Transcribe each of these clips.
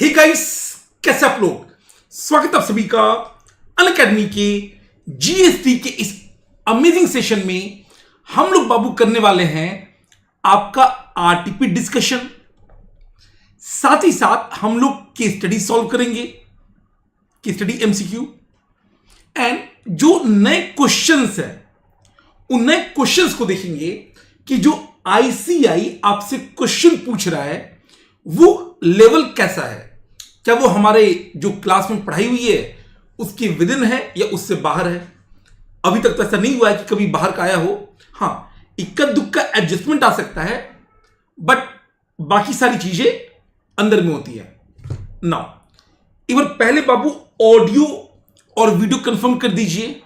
Hey guys, कैसे आप लोग। स्वागत आप सभी का अनअकैडमी के जीएसटी के इस अमेजिंग सेशन में। हम लोग बाबू करने वाले हैं आपका आरटीपी डिस्कशन, साथ ही साथ हम लोग केस स्टडी सॉल्व करेंगे, केस स्टडी एमसीक्यू। एंड जो नए क्वेश्चंस हैं उन नए क्वेश्चंस को देखेंगे कि जो आईसीआई आपसे क्वेश्चन पूछ रहा है वो लेवल कैसा है। क्या वो हमारे जो क्लास में पढ़ाई हुई है उसके विद इन है या उससे बाहर है। अभी तक तो ऐसा नहीं हुआ है कि कभी बाहर का आया हो। हाँ, इक्का दुक्का एडजस्टमेंट आ सकता है, बट बाकी सारी चीजें अंदर में होती है। नाउ एक बार पहले बाबू ऑडियो और वीडियो कंफर्म कर दीजिए।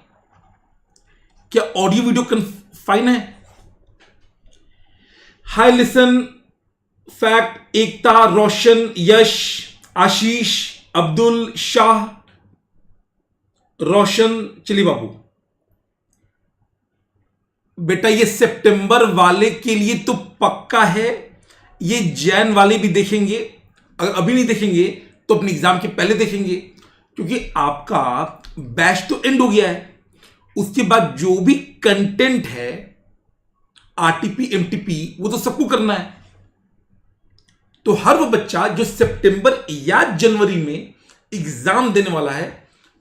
क्या ऑडियो वीडियो फाइन है? हाय लिसन, फैक्ट, एकता, रोशन, यश, आशीष, अब्दुल, शाह, रोशन। चलिए बाबू, बेटा ये सितंबर वाले के लिए तो पक्का है, ये जैन वाले भी देखेंगे। अगर अभी नहीं देखेंगे तो अपने एग्जाम के पहले देखेंगे, क्योंकि आपका बैच तो एंड हो गया है। उसके बाद जो भी कंटेंट है आरटीपी एमटीपी वो तो सबको करना है। तो हर वो बच्चा जो सितंबर या जनवरी में एग्जाम देने वाला है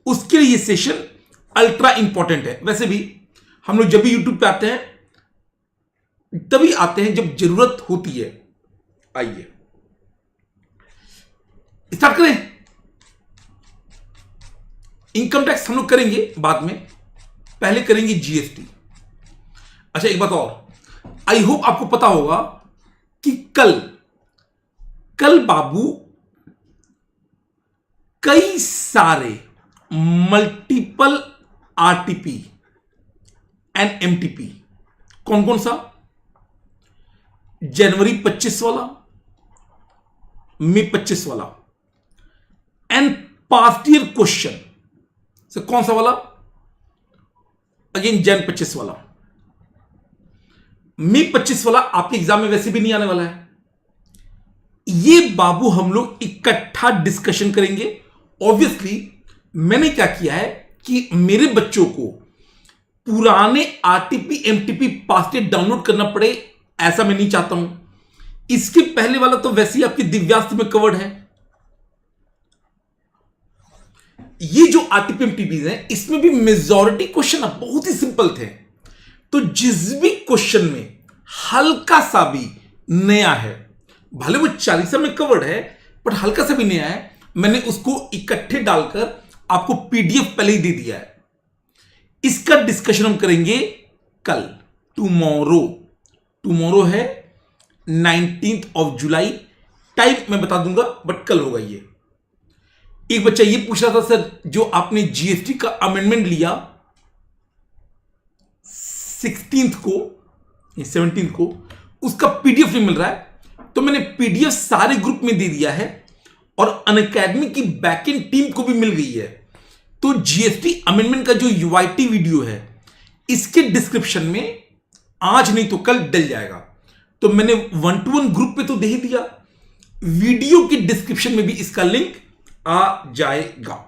उसके लिए ये सेशन अल्ट्रा इंपॉर्टेंट है। वैसे भी हम लोग जब भी यूट्यूब पे आते हैं तभी आते हैं जब जरूरत होती है। आइए स्टार्ट करें। इनकम टैक्स हम लोग करेंगे बाद में, पहले करेंगे जीएसटी। अच्छा एक बात और, आई होप आपको पता होगा कि कल बाबू कई सारे मल्टीपल आरटीपी एंड एमटीपी, कौन कौन सा, जनवरी 25 वाला, मई 25 वाला एंड पास्ट ईयर क्वेश्चन से कौन सा वाला, अगेन जन 25 वाला, मई 25 वाला आपके एग्जाम में वैसे भी नहीं आने वाला है। ये बाबू हम लोग इकट्ठा डिस्कशन करेंगे। ऑब्वियसली मैंने क्या किया है कि मेरे बच्चों को पुराने RTP MTP past year download करना पड़े, ऐसा मैं नहीं चाहता हूं। इसके पहले वाला तो वैसे ही आपकी दिव्यास्त्र में कवर्ड है। ये जो आरटीपी एमटीपी हैं इसमें भी मेजॉरिटी क्वेश्चन बहुत ही सिंपल थे। तो जिस भी क्वेश्चन में हल्का सा भी नया है, भले वो 40 में कवर्ड है बट हल्का सा भी नया है, मैंने उसको इकट्ठे डालकर आपको पीडीएफ पहले ही दे दिया है। इसका डिस्कशन हम करेंगे कल, टुमारो है 19th of जुलाई। टाइम मैं बता दूंगा बट कल होगा ये। एक बच्चा ये पूछ रहा था सर, जो आपने जीएसटी का अमेंडमेंट लिया 16th को, 17th को, उसका पीडीएफ नहीं मिल रहा है। तो मैंने पीडीएफ सारे ग्रुप में दे दिया है और अनअकैडमी की बैकएंड टीम को भी मिल गई है। तो जीएसटी अमेंडमेंट का जो यूआईटी वीडियो है इसके डिस्क्रिप्शन में आज नहीं तो कल डल जाएगा। तो मैंने 1-to-1 ग्रुप पे तो दे ही दिया, वीडियो की डिस्क्रिप्शन में भी इसका लिंक आ जाएगा।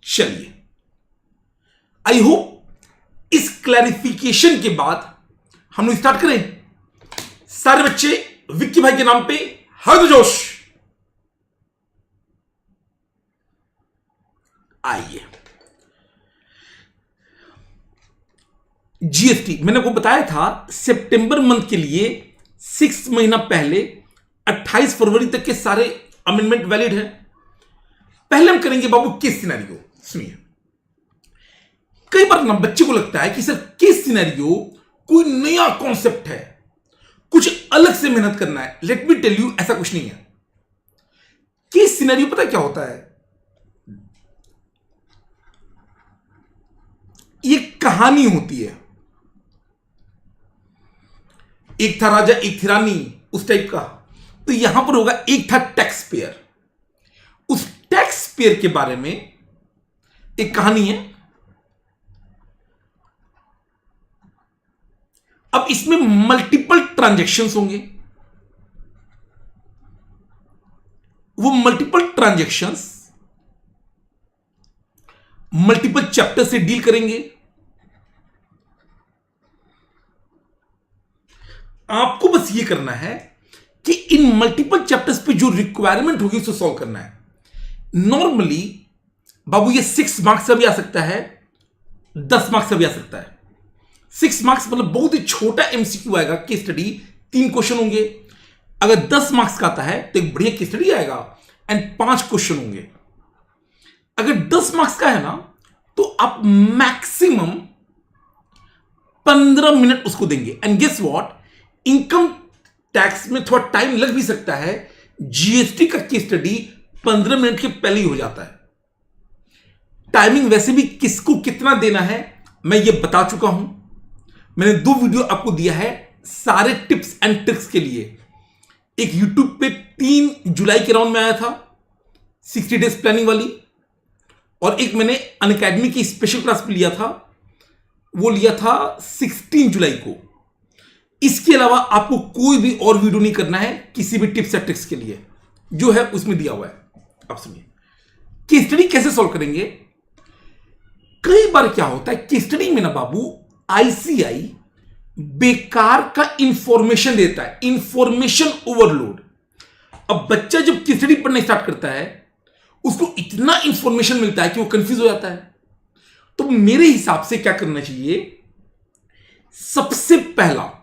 चलिए, आई होप इस क्लैरिफिकेशन के बाद हम लोग स्टार्ट करें। सारे बच्चे विक्की भाई के नाम पे हरजोश आइए। जीएसटी मैंने आपको बताया था सितंबर मंथ के लिए 6 महीना पहले 28 फरवरी तक के सारे अमेंडमेंट वैलिड है। पहले हम करेंगे बाबू केस सिनेरियो। सुनिए, कई बार ना बच्चे को लगता है कि सर केस सिनेरियो कोई नया कॉन्सेप्ट है, कुछ अलग से मेहनत करना है। लेट मी टेल यू, ऐसा कुछ नहीं है। केस सिनेरियो पता क्या होता है? ये कहानी होती है। एक था राजा एक थी रानी, उस टाइप का। तो यहां पर होगा एक था टैक्स पेयर, उस टैक्स पेयर के बारे में एक कहानी है। अब इसमें मल्टीपल ट्रांजैक्शंस होंगे, वो मल्टीपल ट्रांजैक्शंस, मल्टीपल चैप्टर से डील करेंगे। आपको बस ये करना है कि इन मल्टीपल चैप्टर्स पे जो रिक्वायरमेंट होगी उसको सॉल्व करना है। नॉर्मली बाबू ये 6 मार्क्स का भी आ सकता है, 10 मार्क्स का भी आ सकता है। 6 मार्क्स मतलब बहुत ही छोटा एमसीक्यू आएगा, केस स्टडी 3 क्वेश्चन होंगे। अगर 10 मार्क्स का आता है तो एक बढ़िया केस स्टडी आएगा एंड 5 क्वेश्चन होंगे। अगर 10 मार्क्स का है ना तो आप मैक्सिमम 15 मिनट उसको देंगे। And guess what, income tax में थोड़ा टाइम लग भी सकता है, जीएसटी का केस स्टडी 15 मिनट के पहले ही हो जाता है। टाइमिंग वैसे भी किसको कितना देना है मैं ये बता चुका हूं। मैंने 2 वीडियो आपको दिया है सारे टिप्स एंड ट्रिक्स के लिए। एक यूट्यूब पे 3 जुलाई के राउंड में आया था 60 डेज प्लानिंग वाली, और एक मैंने अनअकैडमी की स्पेशल क्लास पे लिया था, वो लिया था 16 जुलाई को। इसके अलावा आपको कोई भी और वीडियो नहीं करना है किसी भी टिप्स या ट्रिक्स के लिए, जो है उसमें दिया हुआ है। आप सुनिए केस स्टडी कैसे सॉल्व करेंगे। कई बार क्या होता है केस स्टडी में ना बाबू, आईसीआई बेकार का इंफॉर्मेशन देता है, इंफॉर्मेशन ओवरलोड। अब बच्चा जब केस स्टडी पढ़ना स्टार्ट करता है उसको इतना इंफॉर्मेशन मिलता है कि वो कंफ्यूज हो जाता है। तो मेरे हिसाब से क्या करना चाहिए, सबसे पहला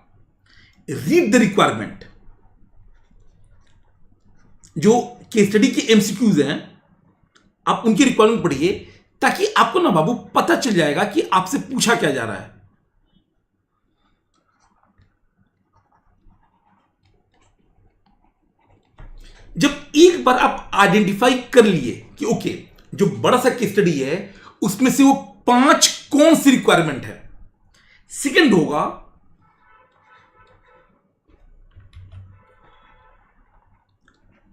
रीड द रिक्वायरमेंट। जो केस स्टडी के एमसीक्यूज हैं आप उनकी रिक्वायरमेंट पढ़िए, ताकि आपको ना बाबू पता चल जाएगा कि आपसे पूछा क्या जा रहा है। जब एक बार आप आइडेंटिफाई कर लिए कि ओके जो बड़ा सा केस स्टडी है उसमें से वो 5 कौन सी रिक्वायरमेंट है, सेकंड होगा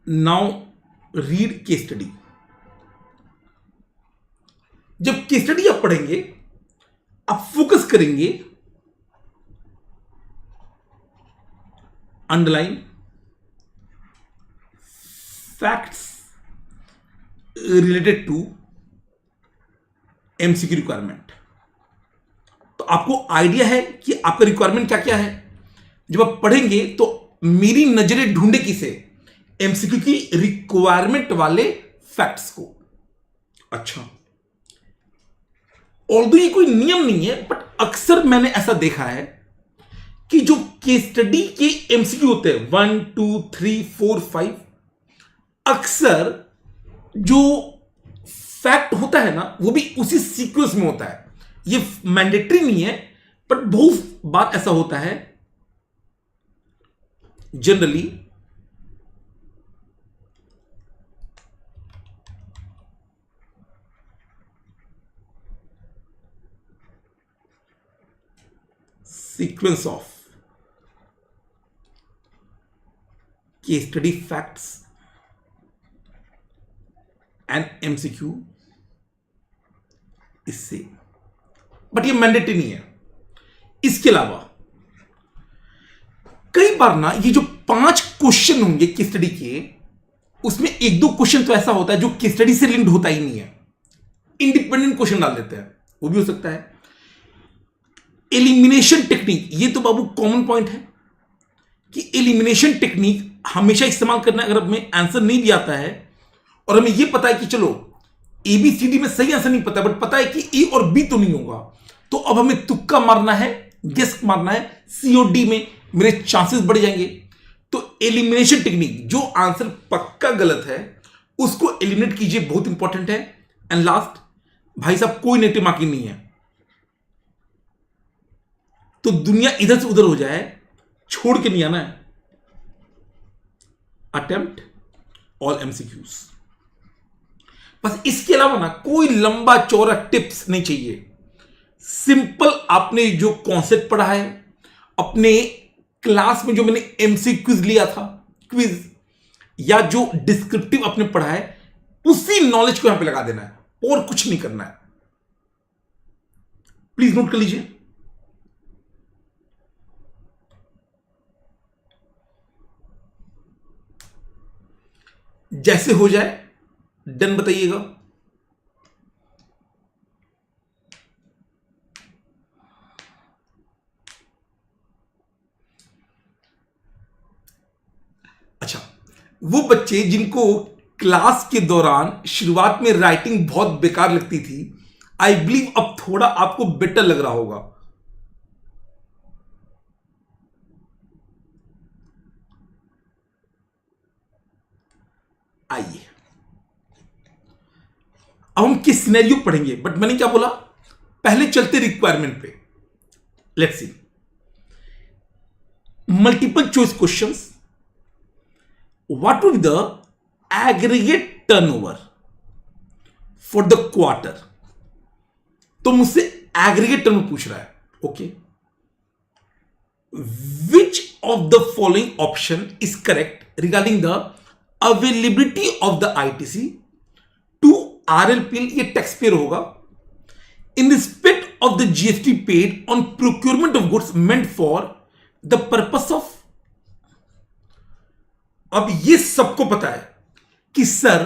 नाउ रीड केस स्टडी। जब केस स्टडी आप पढ़ेंगे आप फोकस करेंगे underline facts related to MCQ requirement. तो आपको आइडिया है कि आपका रिक्वायरमेंट क्या क्या है। जब आप पढ़ेंगे तो मेरी नजरें ढूंढे किसे, एमसीक्यू की रिक्वायरमेंट वाले फैक्ट्स को। अच्छा, ऑल्दो ये कोई नियम नहीं है, बट अक्सर मैंने ऐसा देखा है कि जो केस स्टडी के एमसीक्यू होते हैं 1 2 3 4 5, अक्सर जो फैक्ट होता है ना वो भी उसी सीक्वेंस में होता है। ये मैंडेटरी नहीं है, बट बहुत बार ऐसा होता है generally. Sequence of case study facts and MCQ इससे, बट ये मैंडेटरी नहीं है। इसके अलावा कई बार ना ये जो 5 क्वेश्चन होंगे केस स्टडी के, उसमें 1-2 क्वेश्चन तो ऐसा होता है जो केस स्टडी से लिंक्ड होता ही नहीं है, इंडिपेंडेंट क्वेश्चन डाल देते हैं, वो भी हो सकता है। एलिमिनेशन टेक्निक, ये तो बाबू कॉमन पॉइंट है कि एलिमिनेशन टेक्निक हमेशा इस्तेमाल करना है। अगर हमें आंसर नहीं भी आता है और हमें यह पता है कि चलो एबीसीडी में सही आंसर नहीं पता, बट पता है कि ए और बी तो नहीं होगा, तो अब हमें तुक्का मारना है, गेस मारना है, सी और डी में मेरे चांसेस बढ़ जाएंगे। तो एलिमिनेशन टेक्निक, जो आंसर पक्का गलत है उसको एलिमिनेट कीजिए, बहुत इंपॉर्टेंट है। एंड लास्ट, भाई साहब कोई नेगेटिव मार्किंग नहीं है, तो दुनिया इधर से उधर हो जाए छोड़ के नहीं आना है। अटेम्प्ट ऑल एमसीक्यूज, बस इसके अलावा ना कोई लंबा चौड़ा टिप्स नहीं चाहिए। सिंपल आपने जो कॉन्सेप्ट पढ़ा है, अपने क्लास में जो मैंने एमसीक्यूज लिया था क्विज, या जो डिस्क्रिप्टिव आपने पढ़ा है, उसी नॉलेज को यहां पे लगा देना है और कुछ नहीं करना है। प्लीज नोट कर लीजिए। जैसे हो जाए डन बताइएगा। अच्छा, वो बच्चे जिनको क्लास के दौरान शुरुआत में राइटिंग बहुत बेकार लगती थी, आई बिलीव अब थोड़ा आपको बेटर लग रहा होगा। आइए अब हम किस सिनेरियो पढ़ेंगे, बट मैंने क्या बोला, पहले चलते रिक्वायरमेंट पे। Let's see, multiple choice questions. What would be the aggregate turnover for the quarter. तो मुझसे एग्रीगेट टर्नओवर पूछ रहा है। Okay, which of the following option is correct regarding the availability of the ITC to RLPL, ये tax payer होगा, in respect of the GST paid on procurement of goods meant for the purpose of. अब ये सबको पता है कि sir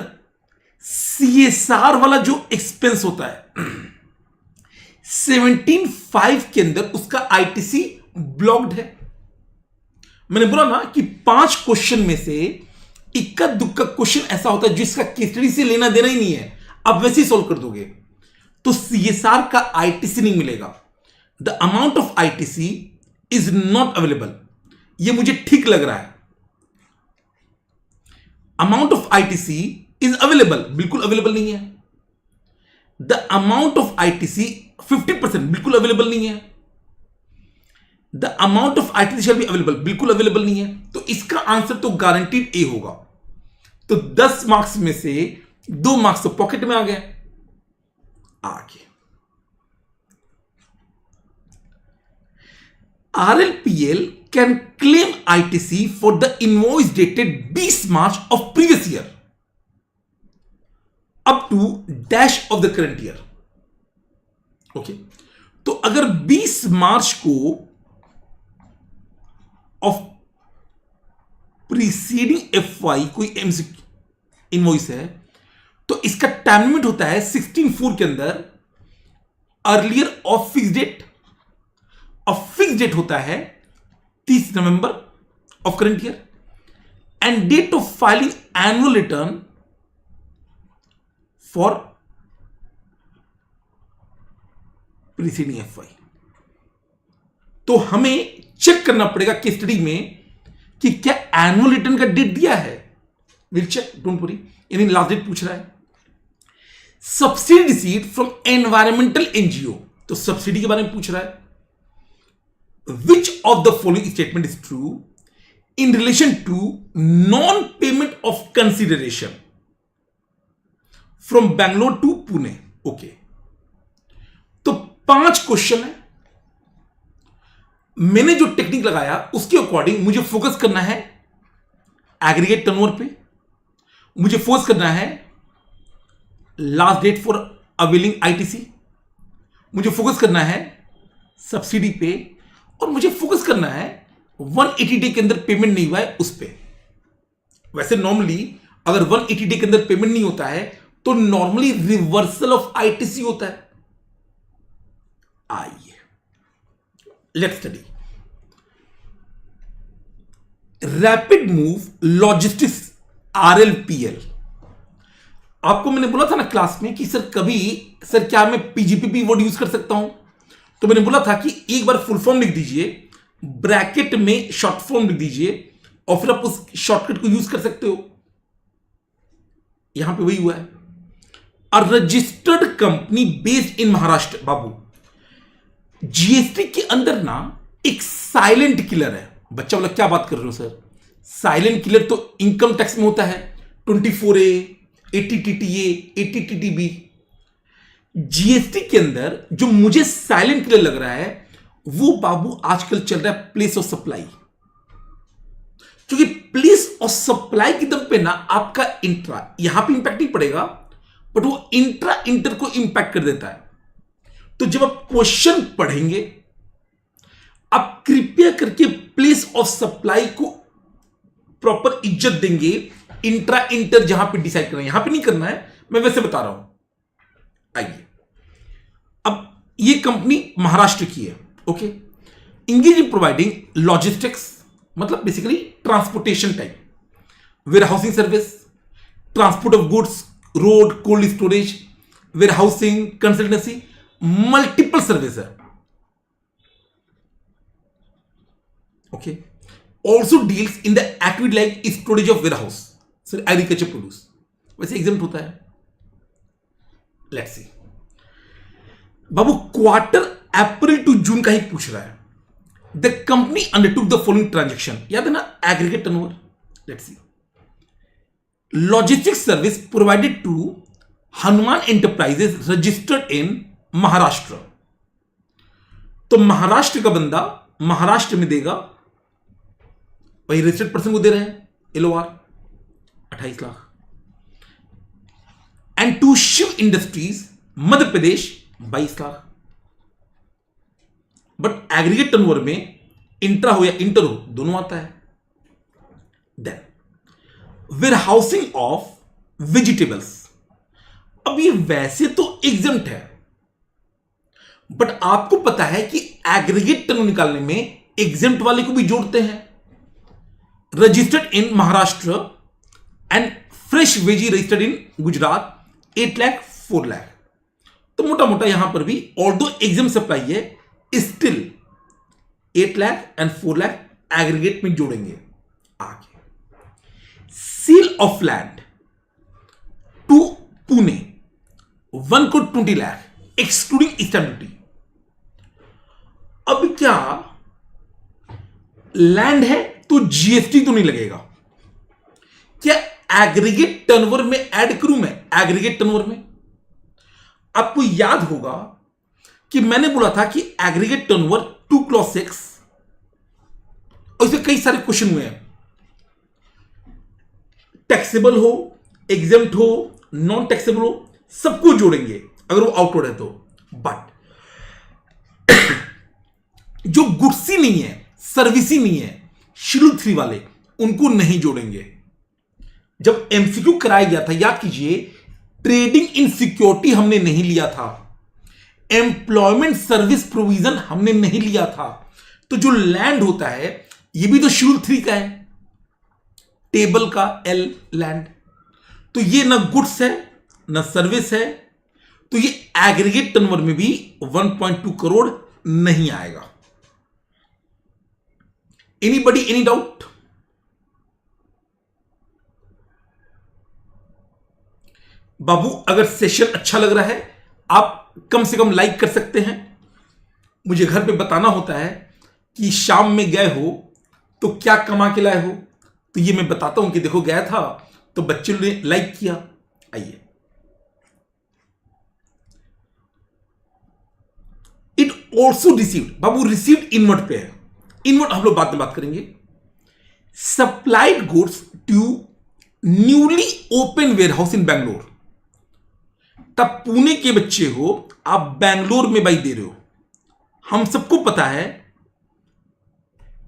CSR वाला जो एक्सपेंस होता है 17.5 के अंदर उसका आईटीसी ब्लॉक्ड है। मैंने बोला ना कि 5 क्वेश्चन में से इक्का दुक्का क्वेश्चन ऐसा होता है जिसका केस स्टडी से लेना देना ही नहीं है, आप वैसे ही सॉल्व कर दोगे, तो सीएसआर का आईटीसी नहीं मिलेगा। The amount of ITC is not available, ये मुझे ठीक लग रहा है। Amount of ITC is available, बिल्कुल अवेलेबल नहीं है। द अमाउंट ऑफ आईटीसी 50% बिल्कुल अवेलेबल नहीं है। The amount of ITC shall be available, बिल्कुल अवेलेबल नहीं है। तो इसका आंसर तो गारंटीड ए होगा। तो 10 मार्क्स में से 2 मार्क्स तो पॉकेट में आ गए। आगे RLPL can claim ITC for the invoice dated 20 March of previous year up to dash of the current year. Okay, तो अगर 20 मार्च को ऑफ प्रीसीडिंग FY कोई इनवॉइस है, तो इसका टाइम लिमिट होता है 16/4 के अंदर अर्लियर ऑफ फिक्स डेट। और फिक्स डेट होता है 30 November of current year, and date of filing annual return for preceding FY। तो हमें चेक करना पड़ेगा केस स्टडी में कि क्या एनुअल रिटर्न का डेट दिया है। विल चेक, डोंट वरी, यानी लास्ट डेट पूछ रहा है। Subsidy received from environmental NGO, तो सब्सिडी के बारे में पूछ रहा है। Which of the following statement is true in relation to non-payment of consideration from Bangalore to Pune? Okay, तो 5 क्वेश्चन है। मैंने जो टेक्निक लगाया उसके अकॉर्डिंग मुझे फोकस करना है एग्रीगेट टर्नओवर पे, मुझे फोकस करना है last date for availing ITC, मुझे फोकस करना है सब्सिडी पे, और मुझे फोकस करना है 180 डे के अंदर पेमेंट नहीं हुआ है उस पे। वैसे नॉर्मली अगर 180 डे के अंदर पेमेंट नहीं होता है तो नॉर्मली रिवर्सल ऑफ आईटीसी होता है। आइए let's study rapid move logistics RLPL। आपको मैंने बोला था ना क्लास में कि सर क्या मैं पीजीपीपी वर्ड यूज कर सकता हूं, तो मैंने बोला था कि एक बार फुल फॉर्म लिख दीजिए, ब्रैकेट में शॉर्ट फॉर्म लिख दीजिए, और फिर आप उस शॉर्टकट को यूज कर सकते हो। यहां पे वही हुआ है। A registered company based in Maharashtra. Babu, GST के अंदर ना एक साइलेंट किलर है। बच्चा बोला क्या बात कर रहे हो सर, साइलेंट किलर तो इनकम टैक्स में होता है, 24A, 80TTA, 80TTB। जीएसटी के अंदर जो मुझे साइलेंट क्लियर लग रहा है वो बाबू आजकल चल रहा है प्लेस ऑफ सप्लाई। क्योंकि प्लेस ऑफ सप्लाई की दम पे ना आपका इंट्रा यहां पे इंपैक्ट नहीं पड़ेगा, बट वो इंट्रा इंटर को इंपैक्ट कर देता है। तो जब आप क्वेश्चन पढ़ेंगे आप कृपया करके प्लेस ऑफ सप्लाई को प्रॉपर इज्जत देंगे, इंट्रा इंटर जहां पे डिसाइड करना है, यहां पे नहीं करना है, मैं वैसे बता रहा हूं। आइए, अब ये कंपनी महाराष्ट्र की है। Okay, engage in providing logistics, मतलब basically transportation type, warehousing service, transport of goods, road, cold storage, warehousing, consultancy, multiple service है। Okay, also deals in the activity like storage of warehouse, agriculture produce, वैसे exam होता है। Let's see बाबू, quarter April to June का ही पूछ रहा है। The company undertook the following transaction, याद है ना, aggregate turnover. Let's C, logistics service provided to Hanuman Enterprises registered in Maharashtra. तो महाराष्ट्र का बंदा महाराष्ट्र में देगा, वही रजिस्टर्ड पर्सन को दे रहे हैं LOR 28 lakh. And to Shiv Industries Madhya Pradesh 22 lakh. But aggregate turnover में इंट्रा हो या इंटर हो दोनों आता है। Then warehousing of vegetables, अब ये वैसे तो एग्जम्प्ट है, बट आपको पता है कि एग्रीगेट टर्नओवर निकालने में एग्जम्प्ट वाले को भी जोड़ते हैं। Registered in Maharashtra and Fresh Veggie registered in Gujarat 8 lakh 4 lakh. तो मोटा मोटा यहां पर भी ऑल्दो एग्जाम सप्लाई है, still 8 lakh and 4 lakh aggregate में जोड़ेंगे। आगे, sale of land to Pune 1 crore 20 lakh excluding stamp duty. अब क्या लैंड है तो जीएसटी तो नहीं लगेगा, क्या एग्रीगेट टर्नओवर में ऐड करूं मैं? एग्रीगेट टर्नओवर में आपको याद होगा कि मैंने बोला था कि एग्रीगेट टर्नओवर 2 क्लॉज 6, और इसमें कई सारे क्वेश्चन हुए हैं, टैक्सेबल हो, एग्जेम्प्ट हो, नॉन टैक्सेबल हो, सबको जोड़ेंगे अगर वो आउटवर्ड है तो। बट जो गुड्स ही नहीं है, सर्विस ही नहीं है, शेड्यूल 3 वाले, उनको नहीं जोड़ेंगे। जब एमसीक्यू कराया गया था, याद कीजिए, ट्रेडिंग इन सिक्योरिटी हमने नहीं लिया था, एम्प्लॉयमेंट सर्विस प्रोविजन हमने नहीं लिया था। तो जो लैंड होता है ये भी तो शेड्यूल 3 का है, टेबल का एल लैंड। तो ये ना गुड्स है ना सर्विस है, तो ये एग्रीगेट टर्नओवर में भी 1.2 करोड़ नहीं आएगा। Anybody, any doubt? बाबू, अगर सेशन अच्छा लग रहा है आप कम से कम लाइक कर सकते हैं। मुझे घर पे बताना होता है कि शाम में गए हो तो क्या कमा के लाए हो, तो ये मैं बताता हूं कि देखो गया था तो बच्चे ने लाइक किया। आइए, इट ऑल्सो रिसीव्ड, बाबू रिसीव्ड इनवर्ट पे है, इनवर्ट हम लोग बाद में बात करेंगे। Supplied goods to newly open warehouse in Bangalore. तब पुणे के बच्चे हो आप, बैंगलोर में भाई दे रहे हो। हम सबको पता है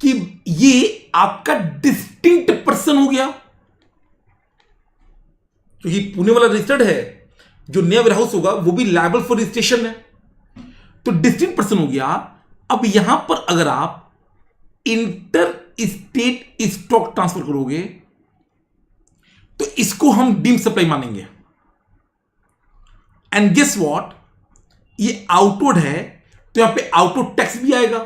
कि ये आपका डिस्टिंक्ट पर्सन हो गया, क्योंकि पुणे वाला रजिस्टर्ड है, जो नया वेयर हाउस होगा वो भी लायबल फॉर रजिस्ट्रेशन है, तो डिस्टिंक्ट पर्सन हो गया। अब यहां पर अगर आप इंटर स्टेट स्टॉक ट्रांसफर करोगे तो इसको हम डीम सप्लाई मानेंगे। एंड गेस व्हाट, ये आउटवर्ड है तो यहां पे आउटवर्ड टैक्स भी आएगा,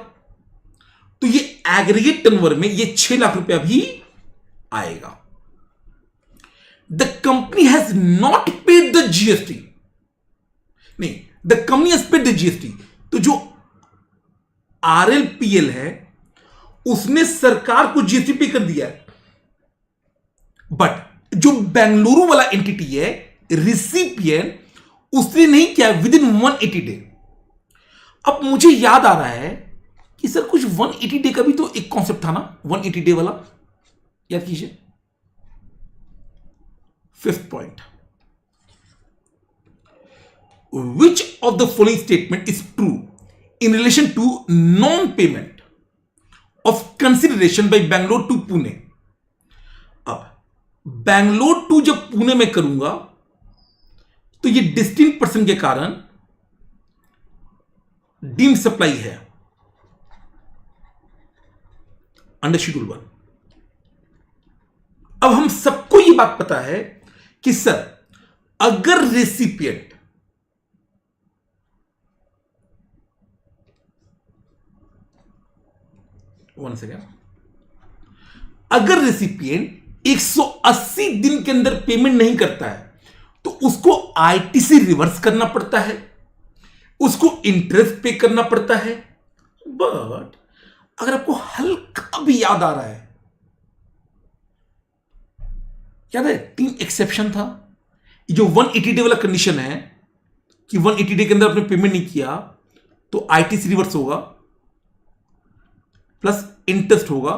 तो ये एग्रीगेट टर्नओवर में ये 6 लाख रुपया भी आएगा। The company has not paid the GST, नहीं, the company has paid the GST. तो जो आरएलपीएल है उसने सरकार को जीएसटी पे कर दिया है, बट जो बेंगलुरु वाला एंटिटी है रिसिपिएंट, उसने नहीं किया विद इन 180 डे। अब मुझे याद आ रहा है कि सर कुछ 180 डे का भी तो एक कॉन्सेप्ट था ना, 180 डे वाला, याद कीजिए। 5th point, which of the following statement is true in relation to non payment of consideration by Bangalore to Pune. अब बैंगलोर टू जब पुणे में करूंगा तो ये डिस्टिंक्ट पर्सन के कारण डीम्ड सप्लाई है अंडर शेड्यूल 1। अब हम सबको ये बात पता है कि सर अगर रेसिपिएंट वन सेकेंड, अगर रेसिपिएंट 180 दिन के अंदर पेमेंट नहीं करता है तो उसको आईटीसी रिवर्स करना पड़ता है, उसको इंटरेस्ट पे करना पड़ता है। बट अगर आपको हल्का भी याद आ रहा है, याद है 3 एक्सेप्शन था। जो 180 डे वाला कंडीशन है कि 180 डे के अंदर आपने पेमेंट नहीं किया तो आईटीसी रिवर्स होगा प्लस इंटरेस्ट होगा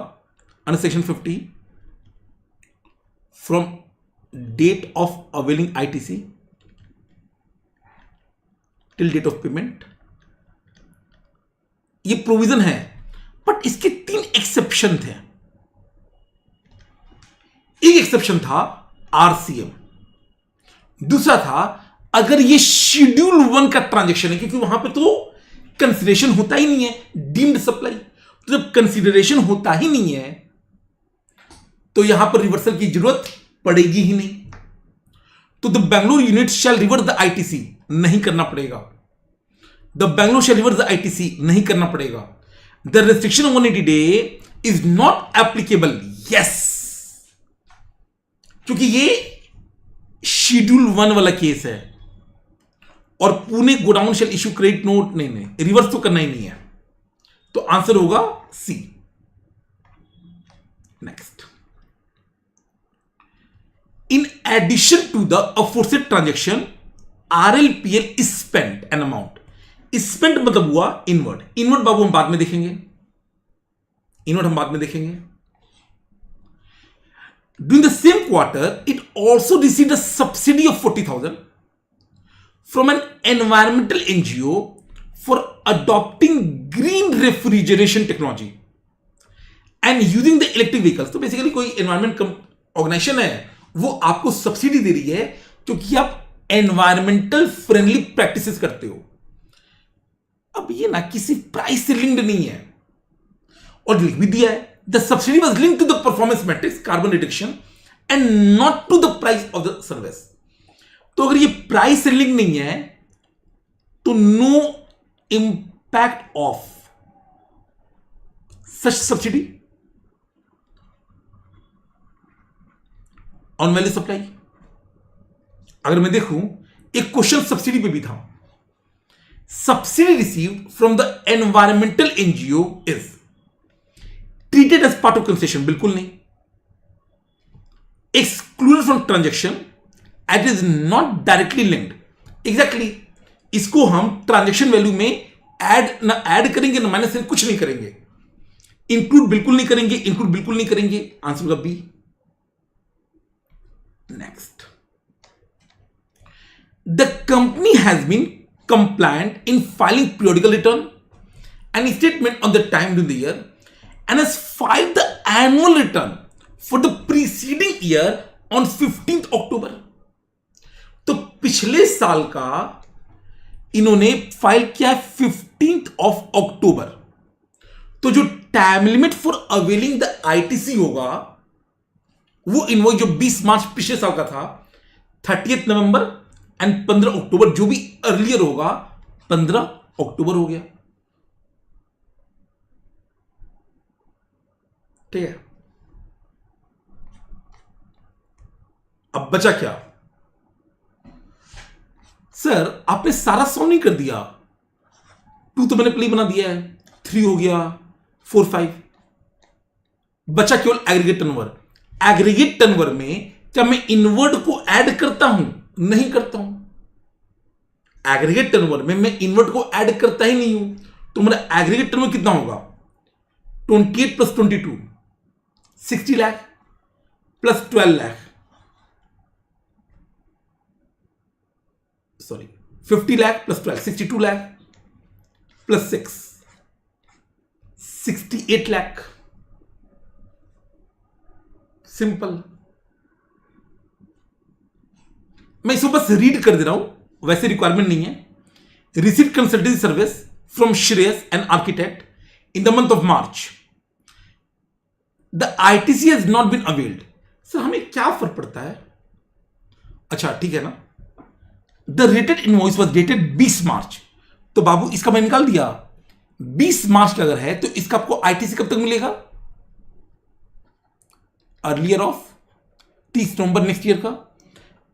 under section 50 from date of availing ITC till date of payment. ये प्रोविजन है, बट इसके 3 एक्सेप्शन थे। एक एक्सेप्शन था आरसीएम, दूसरा था अगर ये शेड्यूल 1 का ट्रांजैक्शन है, क्योंकि वहां पे तो कंसीडरेशन होता ही नहीं है डीम्ड सप्लाई। तो जब कंसीडरेशन होता ही नहीं है तो यहां पर रिवर्सल की जरूरत पड़ेगी ही नहीं। तो the Bangalore unit shall reverse the ITC नहीं करना पड़ेगा, the Bangalore shall reverse the ITC नहीं करना पड़ेगा। The restriction of 180 day is not applicable, yes, क्योंकि ये शेड्यूल 1 वाला केस है और Pune godown shall issue credit note, नहीं रिवर्स तो करना ही नहीं है। तो आंसर होगा C. Next, in addition to the aforesaid transaction RLPL is spent an amount. Spent मतलब हुआ इनवर्ड, इनवर्ड बाबू हम बाद में देखेंगे, इनवर्ड हम बाद में देखेंगे। During the same quarter, it also received a subsidy of 40,000 from an environmental NGO for adopting green refrigeration technology and using the electric vehicles। तो बेसिकली कोई एनवायरमेंट ऑर्गेनाइजेशन है, वो आपको सब्सिडी दे रही है क्योंकि आप एनवायरमेंटल फ्रेंडली प्रैक्टिसेस करते हो। अब ये ना किसी प्राइस से लिंक्ड नहीं है, और लिख भी दिया है the subsidy was linked to the performance metrics carbon reduction and not to the price of the service। तो अगर ये प्राइस से लिंक नहीं है तो no impact of such subsidy on value supply. अगर मैं देखूं एक क्वेश्चन सब्सिडी पे भी था, subsidy received from the environmental NGO is treated as part of concession, बिल्कुल नहीं। Excluded from transaction at is not directly linked, exactly इसको हम ट्रांजेक्शन वैल्यू में ऐड ना ऐड करेंगे ना माइनस करेंगे, कुछ नहीं करेंगे। इंक्लूड बिल्कुल नहीं करेंगे, इंक्लूड बिल्कुल नहीं करेंगे, आंसर होगा B. Next, the company has been compliant in filing periodical return and statement on the time during the year and has filed the annual return for the preceding year on 15th October। तो पिछले साल का इन्होंने file किया 15th of October। तो जो time limit for availing the ITC होगा वो इनवॉइस जो 20 मार्च पिछले साल का था 30th नवंबर एंड 15 अक्टूबर, जो भी अर्लियर होगा 15 अक्टूबर हो गया। ठीक है, अब बचा क्या? सर आपने सारा सॉल्व नहीं कर दिया, 2 तो मैंने प्ले बना दिया है, 3 हो गया, 4 5, बचा केवल एग्रीगेट टर्नओवर। एग्रीगेट टर्नओवर में क्या मैं इनवर्ड को ऐड करता हूं? नहीं करता हूं। एग्रीगेट टर्नओवर में मैं इनवर्ड को ऐड करता ही नहीं हूं, तो मेरा एग्रीगेट टर्नओवर कितना होगा? 28 + 22 60 lakh plus 12 lakh, sorry 50 lakh plus 12 62 lakh plus 6 68 lakh. Simple. मैं इसको बस रीड कर दे रहा हूं, वैसे रिक्वायरमेंट नहीं है। Receive consultancy service from Shreyas an architect in the month of March, the ITC has not been availed. Sir हमें क्या फर्क पड़ता है? अच्छा ठीक है ना, the rated invoice was dated 20 March, तो बाबू इसका मैं निकाल दिया। 20 मार्च अगर है तो इसका आपको आईटीसी कब तक मिलेगा? Earlier of 30 November next year का।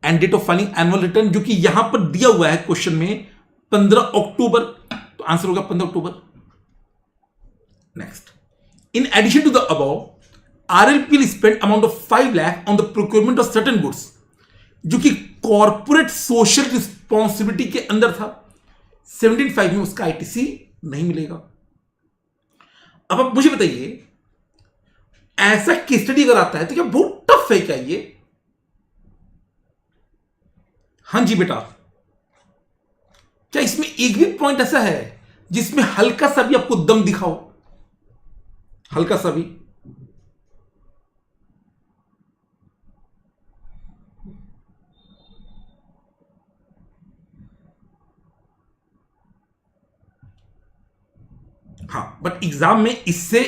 End date of filing annual return, जो कि यहां पर दिया हुआ है क्वेश्चन में 15 अक्टूबर, तो आंसर होगा 15 अक्टूबर। Next, in addition to the above, RLP will spend amount of 5 lakh on the procurement of certain goods, जो कि कॉर्पोरेट सोशल रिस्पॉन्सिबिलिटी के अंदर था। 17.5 में उसका आईटीसी नहीं मिलेगा। अब आप मुझे बताइए, ऐसा केस स्टडी अगर आता है तो क्या बहुत टफ है क्या ये? हां जी बेटा, क्या इसमें एक भी पॉइंट ऐसा है जिसमें हल्का सा भी आपको दम दिखाओ? हल्का सा भी? हाँ, बट एग्जाम में इससे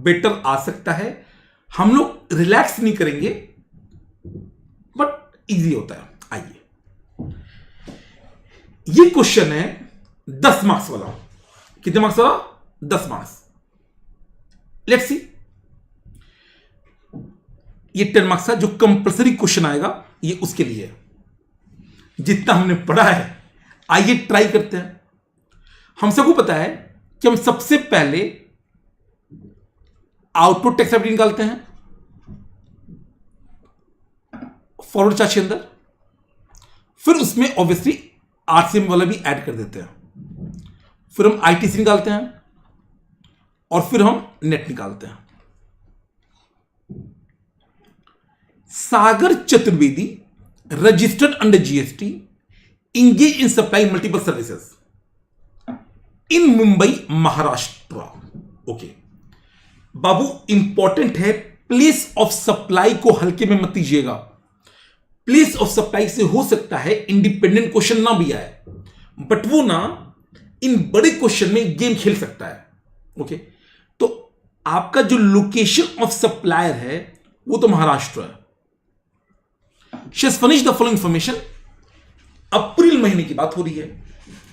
बेटर आ सकता है। हम लोग रिलैक्स नहीं करेंगे, बट इजी होता है। आइए, ये क्वेश्चन है 10 मार्क्स वाला। कितने मार्क्स वाला? 10 मार्क्स। लेट्स सी, ये 10 मार्क्स का जो कंपल्सरी क्वेश्चन आएगा ये उसके लिए है। जितना हमने पढ़ा है, आइए ट्राई करते हैं। हम सबको पता है कि हम सबसे पहले आउटपुट टैक्सेबिलिटी निकालते हैं फॉरवर्ड चार्ज के अंदर, फिर उसमें ऑब्वियसली आरसीएम वाला भी ऐड कर देते हैं, फिर हम आईटीसी निकालते हैं और फिर हम नेट निकालते हैं। Sagar Chaturvedi registered under GST, engage in supply multiple services in Mumbai Maharashtra. Okay बाबू, इंपॉर्टेंट है, प्लेस ऑफ सप्लाई को हल्के में मत लीजिएगा। प्लेस ऑफ सप्लाई से हो सकता है इंडिपेंडेंट क्वेश्चन ना भी आए, बट वो ना इन बड़े क्वेश्चन में गेम खेल सकता है। ओके, तो आपका जो लोकेशन ऑफ सप्लायर है वो तो महाराष्ट्र है। She has furnished the following information. अप्रैल महीने की बात हो रही है।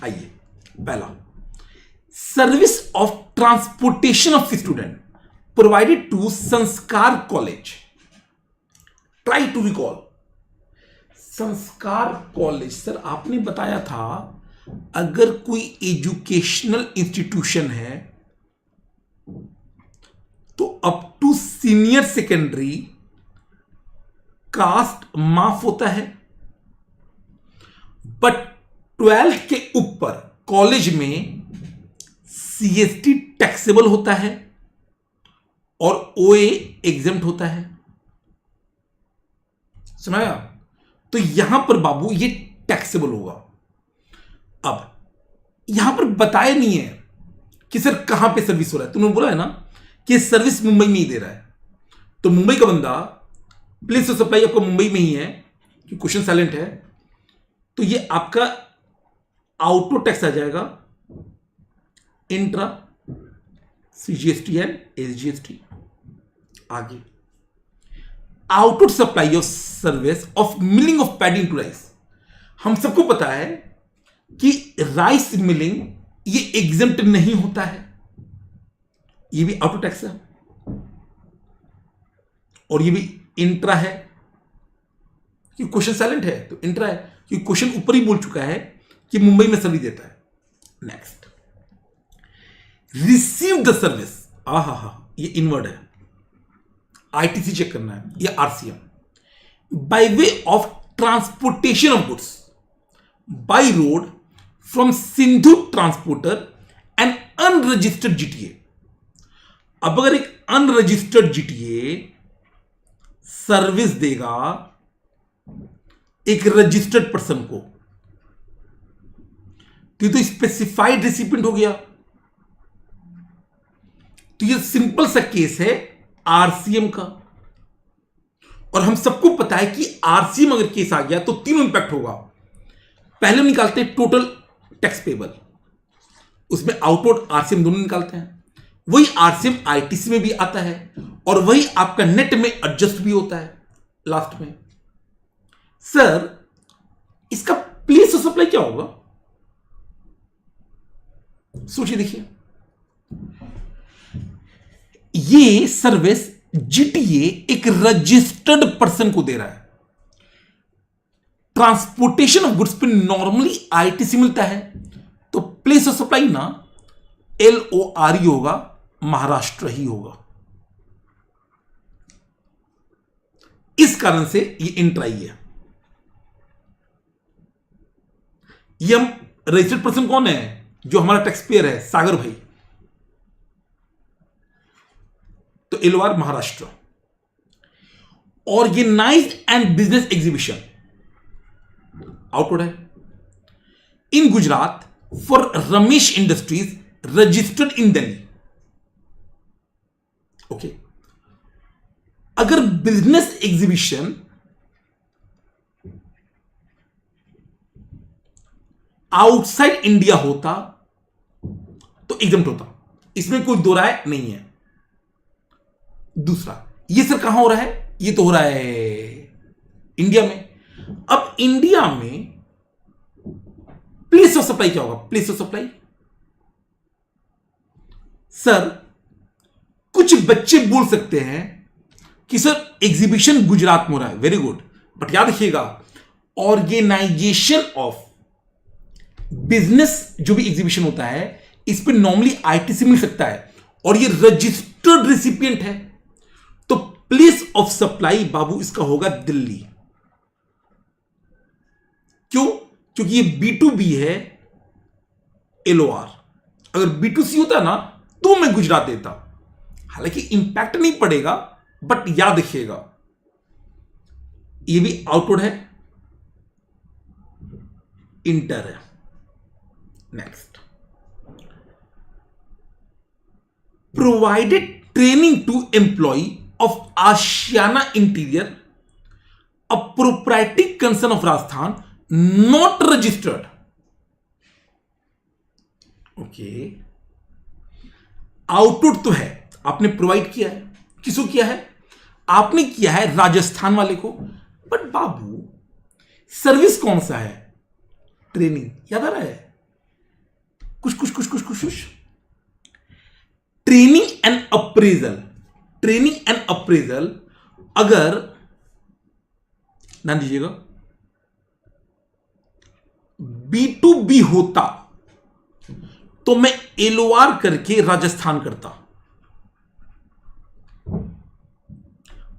आइए, पहला, service of transportation of student provided to Sanskar college. Try to recall. Sanskar college, sir आपने बताया था अगर कोई एजुकेशनल इंस्टीट्यूशन है तो up to senior secondary cost माफ होता है, बट 12th के ऊपर कॉलेज में सीएसटी टैक्सेबल होता है और ओए एग्जेम्प्ट होता है। समझाया? तो यहां पर बाबू ये टैक्सेबल होगा। अब यहां पर बताया नहीं है कि सर कहां पे सर्विस हो रहा है। तुमने बोला है ना कि सर्विस मुंबई में ही दे रहा है, तो मुंबई का बंदा, प्लेस ऑफ सप्लाई आपका मुंबई में ही है कि क्वेश्चन साइलेंट है, तो ये आपका आउटो टैक्स आ जाएगा इंट्रा सीजीएसटी एंड एसजीएसटी। आगे, output supply of service of milling of paddy into rice. हम सबको पता है कि राइस मिलिंग ये एग्जेम्प्ट नहीं होता है, ये भी आउटपुट टैक्स है, और ये भी इंट्रा है कि क्वेश्चन साइलेंट है तो इंट्रा है, क्योंकि क्वेश्चन ऊपर ही बोल चुका है कि मुंबई में सर्विस देता है। Next, receive the service. ये इनवर्ड है, आईटीसी चेक करना है, या RCM. By way of transportation of goods by road from Sindhu transporter and unregistered GTA. अब अगर एक अनरजिस्टर्ड जीटीए सर्विस देगा एक रजिस्टर्ड पर्सन को, तो स्पेसिफाइड रेसिपिएंट हो गया। तो ये सिंपल सा केस है आरसीएम का, और हम सबको पता है कि आरसीएम अगर केस आ गया तो तीनों इंपैक्ट होगा। पहले हम निकालते हैं टोटल टैक्स पेबल, उसमें आउटवर्ड आरसीएम दोनों निकालते हैं, वही आरसीएम आईटीसी में भी आता है और वही आपका नेट में एडजस्ट भी होता है लास्ट में। सर इसका प्लेस ऑफ सप्लाई क्या होगा? सोचिए, देखिए, ये सर्विस जीटीए एक रजिस्टर्ड पर्सन को दे रहा है। ट्रांसपोर्टेशन ऑफ गुड्स पे नॉर्मली आईटीसी मिलता है, तो प्लेस ऑफ सप्लाई ना LOR ही होगा, महाराष्ट्र ही होगा। इस कारण से ये इंट्राई है। ये हम रजिस्टर्ड पर्सन कौन है? जो हमारा टैक्स पेयर है, सागर भाई, तो LOR Maharashtra. Organised and business exhibition outward है in Gujarat for Ramesh industries registered in Delhi. Okay, अगर बिजनेस एग्जीबिशन आउटसाइड इंडिया होता तो एग्जम्प्ट होता, इसमें कोई दो राय नहीं है। दूसरा, ये सर कहां हो रहा है? ये तो हो रहा है इंडिया में। अब इंडिया में प्लेस ऑफ सप्लाई क्या होगा? प्लेस ऑफ सप्लाई, सर कुछ बच्चे बोल सकते हैं कि सर एग्जीबिशन गुजरात में हो रहा है, वेरी गुड, बट याद रखिएगा ऑर्गेनाइजेशन ऑफ बिजनेस जो भी एग्जीबिशन होता है इस पे नॉर्मली आईटीसी मिल सकता है और ये रजिस्टर्ड रिसिपिएंट है, तो प्लेस ऑफ सप्लाई बाबू इसका होगा दिल्ली। क्यों? क्योंकि ये B2B है, LOR। अगर B2C होता ना तो मैं गुजरात देता, हालांकि इंपैक्ट नहीं पड़ेगा, बट याद रखिएगा ये भी आउटवर्ड है, इंटर है। Next, provided training to employ of Ashiana Interior, a proprietary concern of Rajasthan, not registered. Okay, output तो है, आपने प्रोवाइड किया है, किसको किया है? आपने किया है राजस्थान वाले को, बट बाबू सर्विस कौन सा है? ट्रेनिंग, याद आ रहा है? कुछ training and appraisal, training and appraisal अगर ध्यान दीजिएगा B2B होता तो मैं LOR करके राजस्थान करता,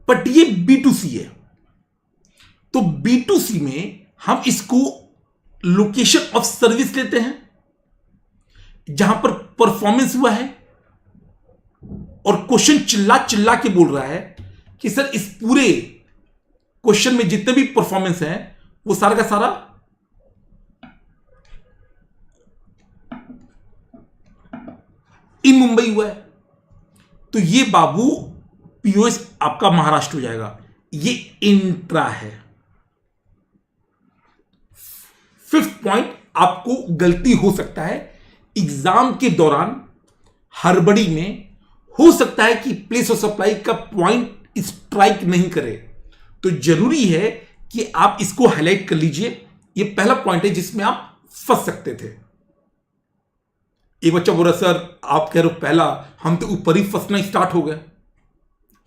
बट ये B2C है, तो B2C में हम इसको लोकेशन ऑफ सर्विस लेते हैं जहां पर परफॉर्मेंस हुआ है, और क्वेश्चन चिल्ला चिल्ला के बोल रहा है कि सर इस पूरे क्वेश्चन में जितने भी परफॉर्मेंस है वो सारा का सारा इन मुंबई हुआ है, तो ये बाबू POS आपका महाराष्ट्र हो जाएगा। ये इंट्रा है। फिफ्थ पॉइंट, आपको गलती हो सकता है एग्जाम के दौरान हड़बड़ी में, हो सकता है कि प्लेस ऑफ सप्लाई का पॉइंट स्ट्राइक नहीं करे, तो जरूरी है कि आप इसको हाईलाइट कर लीजिए। ये पहला पॉइंट है जिसमें आप फंस सकते थे। एक बच्चा बोल रहा सर आप कह रहे हो पहला, हम तो ऊपर ही फंसना स्टार्ट हो गए,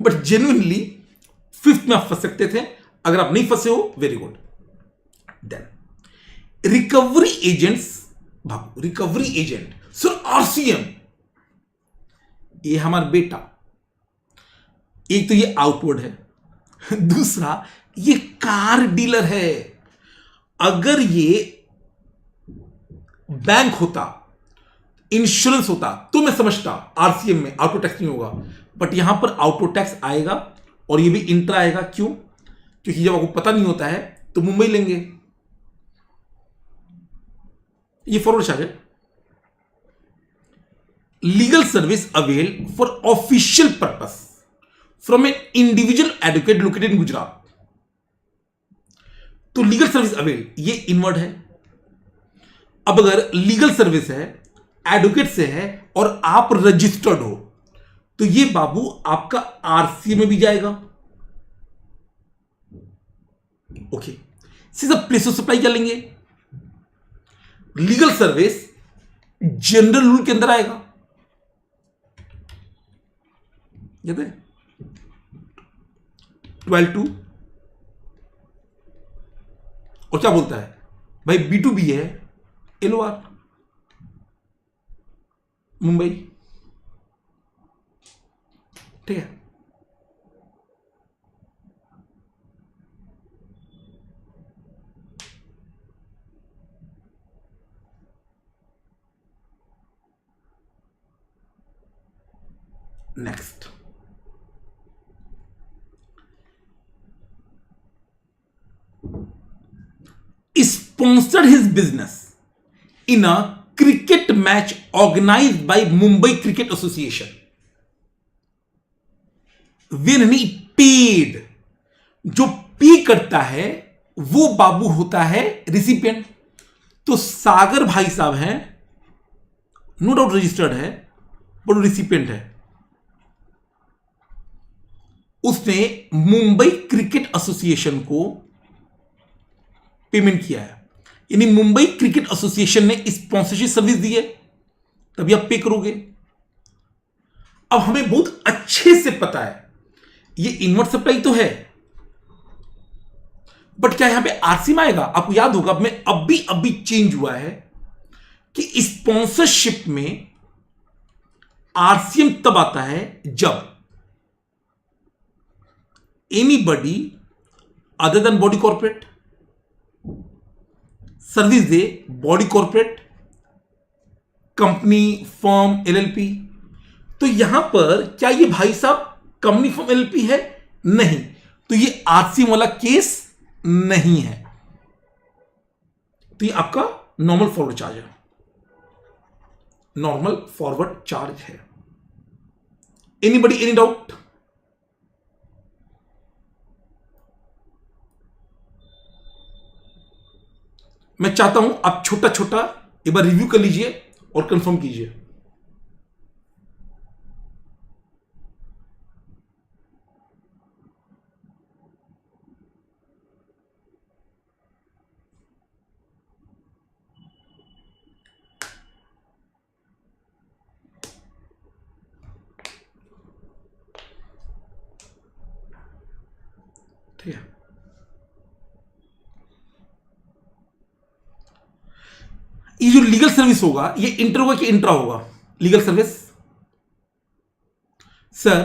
बट जेन्युइनली फिफ्थ में आप फंस सकते थे। अगर आप नहीं फंसे हो, very good. Then recovery agents, भागो रिकवरी एजेंट, सर RCM, ये हमारा बेटा, एक तो ये आउटवर्ड है, दूसरा ये कार डीलर है। अगर ये बैंक होता, इंश्योरेंस होता, तो मैं समझता RCM में आउटो टैक्स नहीं होगा, बट यहां पर आउटो टैक्स आएगा और ये भी इंट्रा आएगा। क्यों? क्योंकि जब आपको पता नहीं होता है तो मुंबई लेंगे। ये फॉरवर्ड चार्ज है। Legal service avail for official purpose from an individual advocate located in Gujarat. तो लीगल सर्विस अवेल ये इनवर्ड है। अब अगर लीगल सर्विस है, एडवोकेट से है और आप रजिस्टर्ड हो, तो ये बाबू आपका आरसी में भी जाएगा। ओके, सीधा प्लेस ऑफ सप्लाई क्या लेंगे? लीगल सर्विस जनरल रूल के अंदर आएगा, याद है 12(2). और क्या बोलता है भाई? B2B है, LOR मुंबई, ठीक है। Next, sponsored his business in a cricket match organized by Mumbai Cricket Association when he paid। जो पे करता है वो बाबू होता है रिसिपिएंट। तो सागर भाई साहब हैं, नो डाउट रजिस्टर्ड है, बट रिसिपिएंट है। उसने मुंबई क्रिकेट एसोसिएशन को पेमेंट किया है, यानी मुंबई क्रिकेट एसोसिएशन ने स्पॉन्सरशिप सर्विस दी है, तभी आप पे करोगे। अब हमें बहुत अच्छे से पता है ये इनवर्ट सप्लाई तो है, बट क्या यहां पे आरसी में आएगा? आपको याद होगा अब में अभी चेंज हुआ है कि स्पॉन्सरशिप में आरसीएम तब आता है जब anybody other than body corporate service दे, body corporate, company, firm, LLP. तो यहां पर क्या ये भाई साहब कंपनी, फर्म, एलएलपी है? नहीं, तो ये आरसीएम वाला केस नहीं है। तो ये आपका नॉर्मल फॉरवर्ड चार्ज है, नॉर्मल फॉरवर्ड चार्ज है। Anybody, any doubt? मैं चाहता हूं आप छोटा छोटा एक बार रिव्यू कर लीजिए और कंफर्म कीजिए। ठीक है, ये जो लीगल सर्विस होगा ये इंटर होगा कि इंट्रा होगा? लीगल सर्विस सर,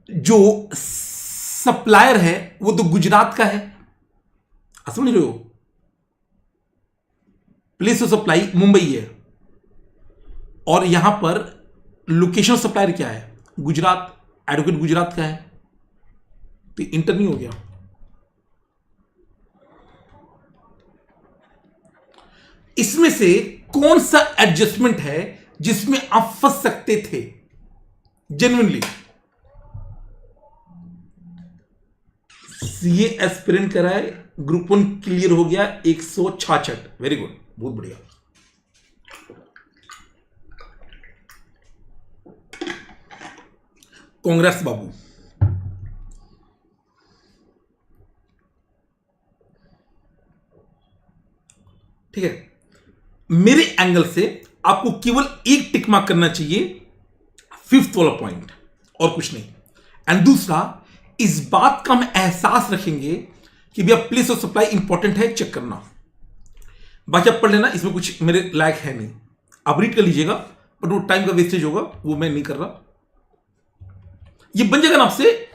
जो सप्लायर है वो तो गुजरात का है, समझ रहे हो? प्लेस ऑफ सप्लाई मुंबई है और यहां पर लोकेशन सप्लायर क्या है? गुजरात, एडवोकेट गुजरात का है, तो इंटर नहीं हो गया। इसमें से कौन सा एडजस्टमेंट है जिसमें आप फंस सकते थे जेन्युइनली? सीए एस्पिरेंट कराए, ग्रुप 1 क्लियर हो गया 166, वेरी गुड, बहुत बढ़िया। कांग्रेस बाबू, ठीक है। मेरे एंगल से आपको केवल एक टिक मार्क करना चाहिए, 5th वाला पॉइंट, और कुछ नहीं। एंड दूसरा, इस बात का हम एहसास रखेंगे कि भैया प्लेस ऑफ सप्लाई इंपॉर्टेंट है, चेक करना। बाकी आप पढ़ लेना, इसमें कुछ मेरे लायक है नहीं, आप रीड कर लीजिएगा, बट वो टाइम का वेस्टेज होगा, वो मैं नहीं कर रहा। ये बन जाएगा ना आपसे,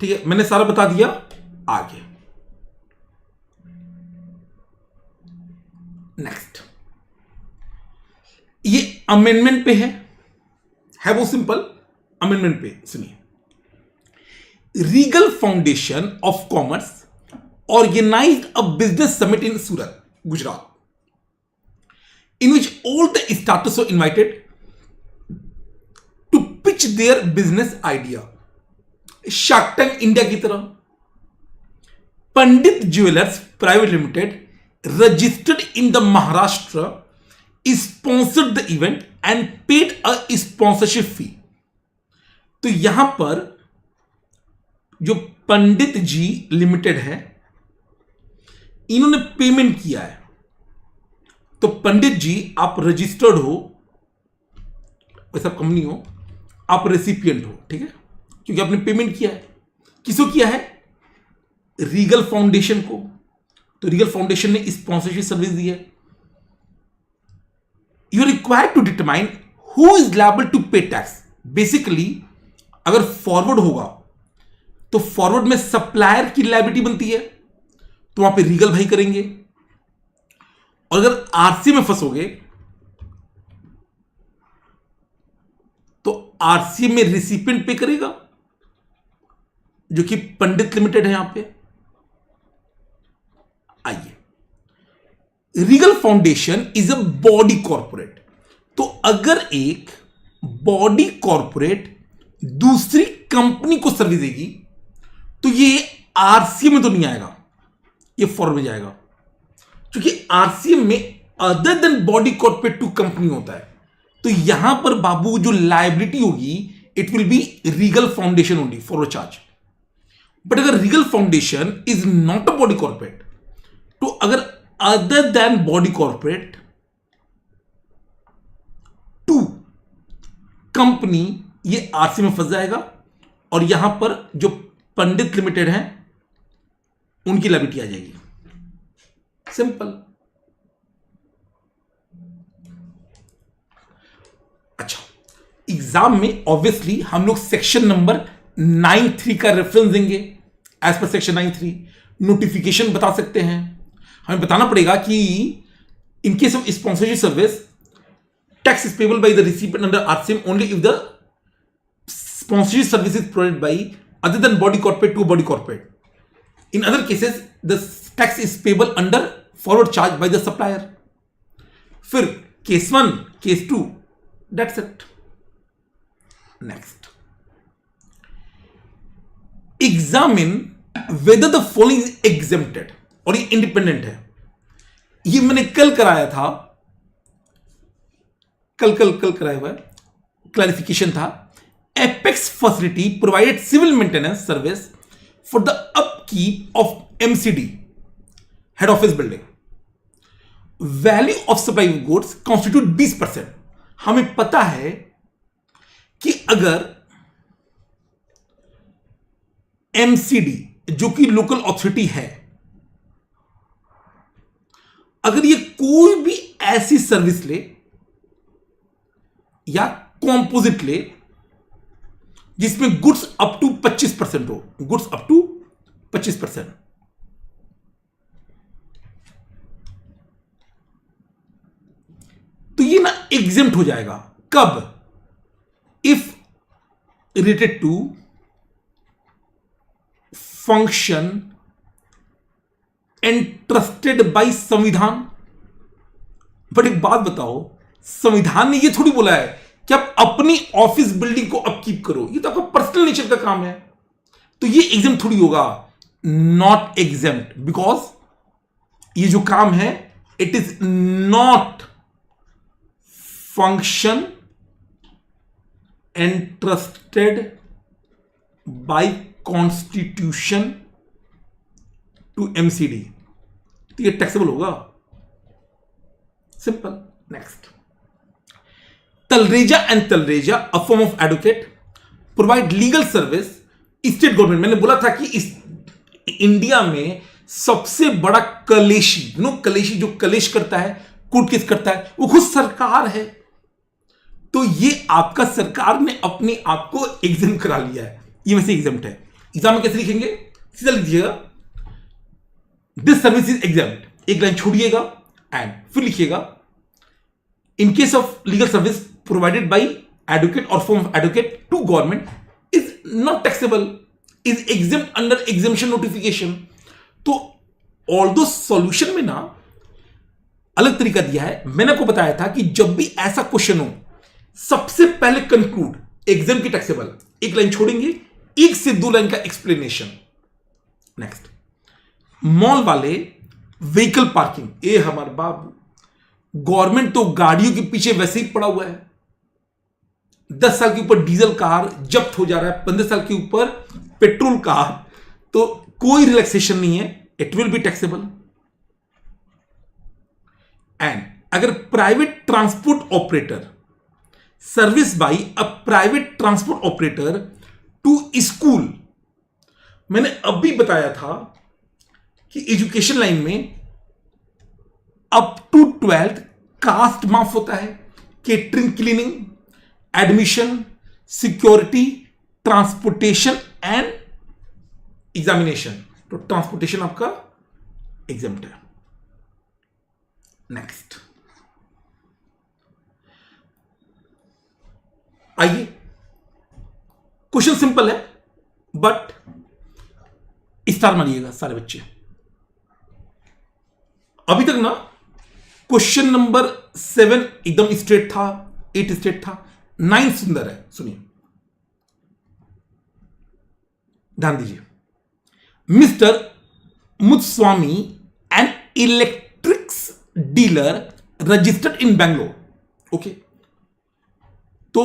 ठीक है। मैंने सारा बता दिया, आगे नेक्स्ट। ये अमेंडमेंट पे है वो सिंपल अमेंडमेंट पे सुनिए। Regal Foundation of Commerce organised a business summit in Surat, Gujarat, in which all the starters were invited to pitch pitch their business idea. Shark Tank India की तरह Pandit jewellers private limited registered in the Maharashtra, sponsored the event and paid a sponsorship fee. तो यहां पर जो पंडित जी limited है, इन्होंने payment किया है। तो पंडित जी आप रजिस्टर्ड हो, वैसा कंपनी हो, आप रेसिपिएंट हो, ठीक है, क्योंकि आपने पेमेंट किया है। किसको किया है? रीगल फाउंडेशन को। तो रीगल फाउंडेशन ने स्पॉन्सरशिप सर्विस दी है। You are required to determine who is liable to pay tax. Basically अगर फॉरवर्ड होगा तो फॉरवर्ड में सप्लायर की लायबिलिटी बनती है, तो वहां पे रीगल भाई करेंगे। और अगर आरसी में फंसोगे तो आरसी में रिसिपिएंट पे करेगा, जो कि पंडित लिमिटेड है यहां पे। आइए, Regal Foundation is a body corporate. तो अगर एक बॉडी कॉर्पोरेट दूसरी कंपनी को सर्विस देगी तो ये आरसीएम में तो नहीं आएगा, ये फॉरवर्ड में जाएगा, क्योंकि आरसीएम में other than body corporate to company होता है। तो यहां पर बाबू जो लायबिलिटी होगी it will be Regal Foundation only for charge. But अगर Regal Foundation is not a body corporate, तो अगर other than body corporate to company, ये आरसी में फंस जाएगा और यहां पर जो पंडित लिमिटेड है उनकी लायबिलिटी आ जाएगी। सिंपल। अच्छा, एग्जाम में ऑब्वियसली हम लोग सेक्शन नंबर 9(3) का रेफरेंस देंगे। एज पर सेक्शन 9(3) नोटिफिकेशन बता सकते हैं। हमें बताना पड़ेगा कि in case of sponsorship service tax is payable by the recipient under RCM only if the sponsorship service is provided by other than body corporate to body corporate. In other cases, the tax is payable under forward charge by the supplier. फिर case 1, case 2, that's it. Next, examine whether the following is exempted. और ये independent है। ये मैंने कल कराया था, कल कराया हुआ है, क्लैरिफिकेशन था। Apex facility provided civil maintenance service for the upkeep of MCD, head office building. Value of supply of goods constitute 20%. हमें पता है कि अगर MCD जो कि लोकल अथॉरिटी है, अगर ये कोई भी ऐसी सर्विस ले या कॉम्पोजिट ले जिसमें गुड्स अप टू 25% हो, गुड्स अप टू 25%, तो ये ना एग्जेम्प्ट हो जाएगा। कब? If related to function entrusted by संविधान। बट एक बात बताओ, संविधान ने ये थोड़ी बोला है कि आप अपनी ऑफिस बिल्डिंग को अपकीप करो, ये तो आपका पर्सनल नेचर का काम है। तो ये एग्जाम्प्ट थोड़ी होगा, नॉट एग्जाम्प्ट, बिकॉज ये जो काम है it is not function entrusted by constitution to MCD, तो ये टैक्सेबल होगा। Simple. Next, Talreja and Talreja a firm of advocate provide legal service state government. मैंने बोला था कि इस इंडिया में सबसे बड़ा कलेशी, कलेशी जो कलेश करता है, कोर्ट केस करता है, वो खुद सरकार है। तो ये आपका सरकार ने अपने आप को एग्जाम करा लिया है, ये वैसे एग्जाम्प्ट है। एग्जाम में कैसे लिखेंगे? सीधा लिखिएगा दिस सर्विस इज एग्जाम्प्ट, एक लाइन छोड़िएगा एंड फिर लिखिएगा in case of legal service provided by advocate or form of advocate to government is not taxable, is exempt under exemption notification. तो although solution में ना अलग तरीका दिया है, मैंने आपको बताया था कि जब भी ऐसा क्वेश्चन हो सबसे पहले कंक्लूड एग्जाम की टैक्सेबल, एक लाइन छोड़ेंगे, 1 से 2 लाइन का एक्सप्लेनेशन। नेक्स्ट, मॉल वाले व्हीकल पार्किंग, ये हमारे बाबू गवर्नमेंट तो गाड़ियों के पीछे वैसे ही पड़ा हुआ है। 10 साल के ऊपर डीजल कार जब्त हो जा रहा है, 15 साल के ऊपर पेट्रोल कार, तो कोई रिलैक्सेशन नहीं है, it will be taxable. And अगर private transport operator service by a private transport operator to school, मैंने अभी बताया था कि एजुकेशन लाइन में अप टू 12th कास्ट माफ होता है, catering, cleaning, admission, security, transportation and examination. तो ट्रांसपोर्टेशन आपका एग्जाम्प्ट है। नेक्स्ट आइए, क्वेश्चन सिंपल है बट स्टार मानिएगा सारे बच्चे। अभी तक ना क्वेश्चन नंबर 7 एकदम स्ट्रेट था, 8 स्ट्रेट था, 9 सुंदर है। सुनिए, ध्यान दीजिए। Mister Muthuswamy an electrics dealer registered in Bangalore. Okay, तो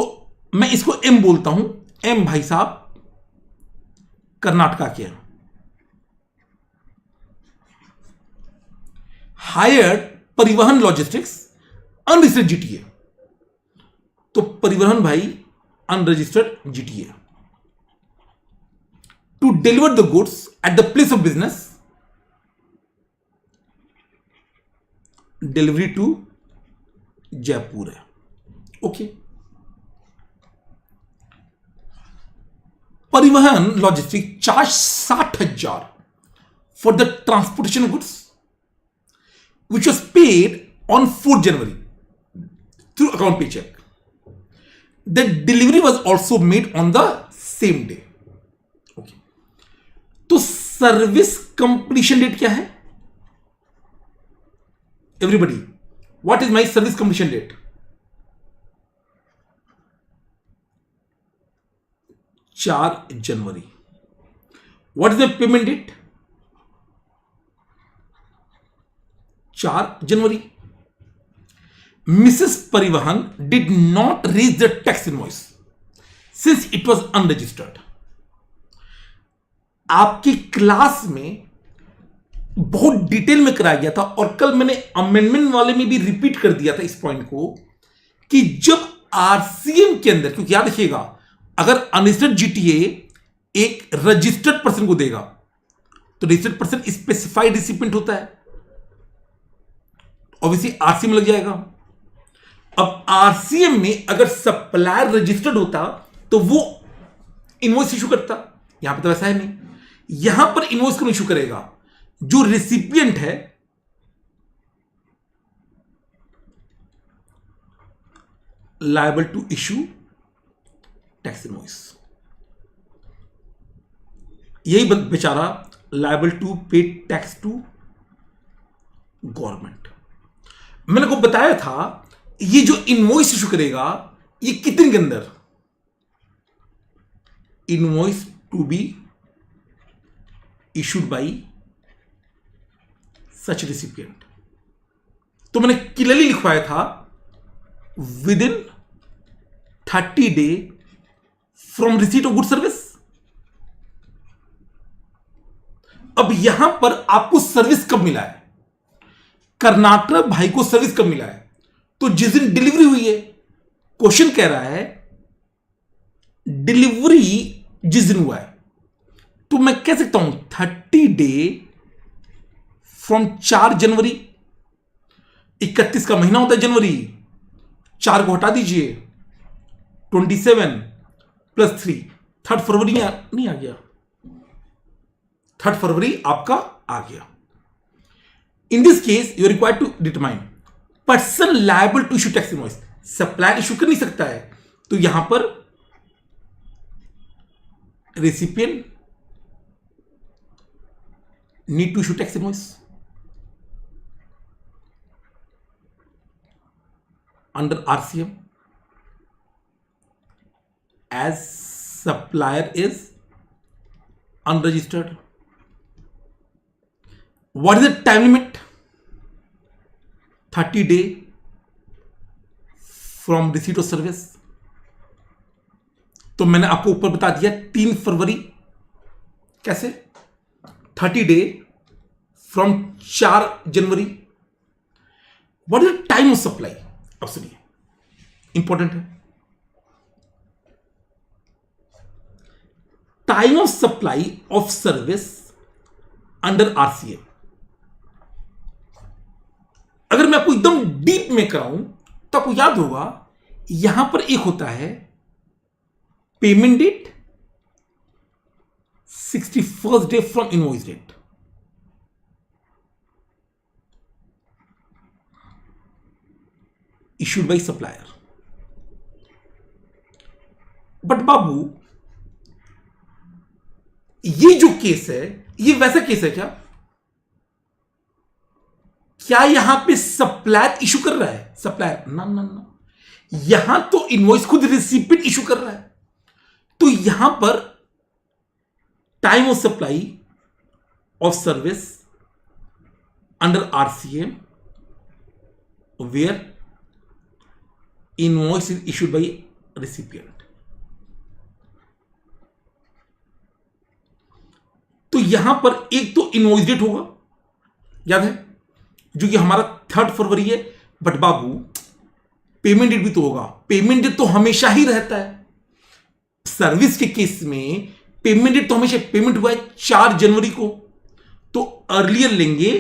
मैं इसको एम बोलता हूं। एम भाई साहब कर्नाटका के हैं। हायर्ड परिवहन लॉजिस्टिक्स अनरजिस्टर्ड जीटीए, तो परिवहन भाई unregistered GTA, to deliver the goods at the place of business, delivery to Jaipur है। Okay, Parivahan logistic charge 60,000 for the transportation of goods which was paid on 4th January through account paycheck. The delivery was also made on the same day. Okay. तो service completion date क्या है? Everybody, what is my service completion date? 4 जनवरी। What is the payment date? 4 जनवरी। Mrs. Parivahan did not raise the tax invoice since it was unregistered. आपकी class में बहुत detail में कराया गया था और कल मैंने अमेंडमेंट वाले में भी रिपीट कर दिया था इस पॉइंट को कि जब आरसीएम के अंदर, क्योंकि याद रखिएगा, अगर अनरजिस्टर्ड जीटीए एक रजिस्टर्ड पर्सन को देगा तो रजिस्टर्ड पर्सन स्पेसिफाइड रिसिपिएंट होता है, ऑब्वियसली आरसीएम लग जाएगा। अब आरसीएम में अगर सप्लायर रजिस्टर्ड होता तो वो इनवॉइस इशू करता, यहां पर तो वैसा है नहीं। यहां पर इनवॉइस कौन इशू करेगा? जो रेसिपिएंट है, liable to issue tax invoice, यही बेचारा liable to pay tax to government. मैंने को बताया था ये जो इनवॉइस इशू करेगा ये कितने दिन के अंदर? Invoice to be issued by such recipient. तो मैंने क्लियरली लिखवाया था within 30 day from receipt of good service. अब यहां पर आपको सर्विस कब मिला है? कर्नाटक भाई को सर्विस कब मिला है? तो जिस दिन डिलीवरी हुई है। क्वेश्चन कह रहा है डिलीवरी जिस दिन हुआ है, तो मैं कह सकता हूं 30 डे फ्रॉम 4 जनवरी। 31 का महीना होता है जनवरी, 4 को हटा दीजिए, 27 + 3, 3 फरवरी नहीं आ गया? 3 फरवरी आपका आ गया। In this case, you are required to determine person liable to issue tax invoice. Supplier issue कर नहीं सकता है, तो यहां पर recipient need to issue tax invoice under RCM. As supplier is unregistered. What is the time limit? 30 day from receipt of service. तो मैंने आपको ऊपर बता दिया 3 फरवरी. कैसे? 30 day फ्रॉम 4 जनवरी. What is the time of supply? अब सुनिए, इंपॉर्टेंट है. Time of supply of service under RCA. अगर मैं आपको एकदम डीप में कराऊं तो आपको याद होगा, यहां पर एक होता है payment date, 61st day from invoice date. Issued by supplier. But बाबू, ये जो केस है, ये वैसा केस है क्या? क्या यहां पे सप्लायर इशू कर रहा है? सप्लायर ना ना ना, यहां तो इनवॉइस खुद रिसिपिएंट इशू कर रहा है. तो यहां पर time of supply of service under RCA where invoice is issued by recipient. तो यहां पर एक तो इनवॉइस डेट होगा, याद है, जो कि हमारा 3 फरवरी है. बट बाबू, पेमेंट डेट भी तो होगा. पेमेंट डेट तो हमेशा ही रहता है. सर्विस के केस में पेमेंट डेट तो हमेशा, पेमेंट हुआ है 4 जनवरी को, तो अर्लियर लेंगे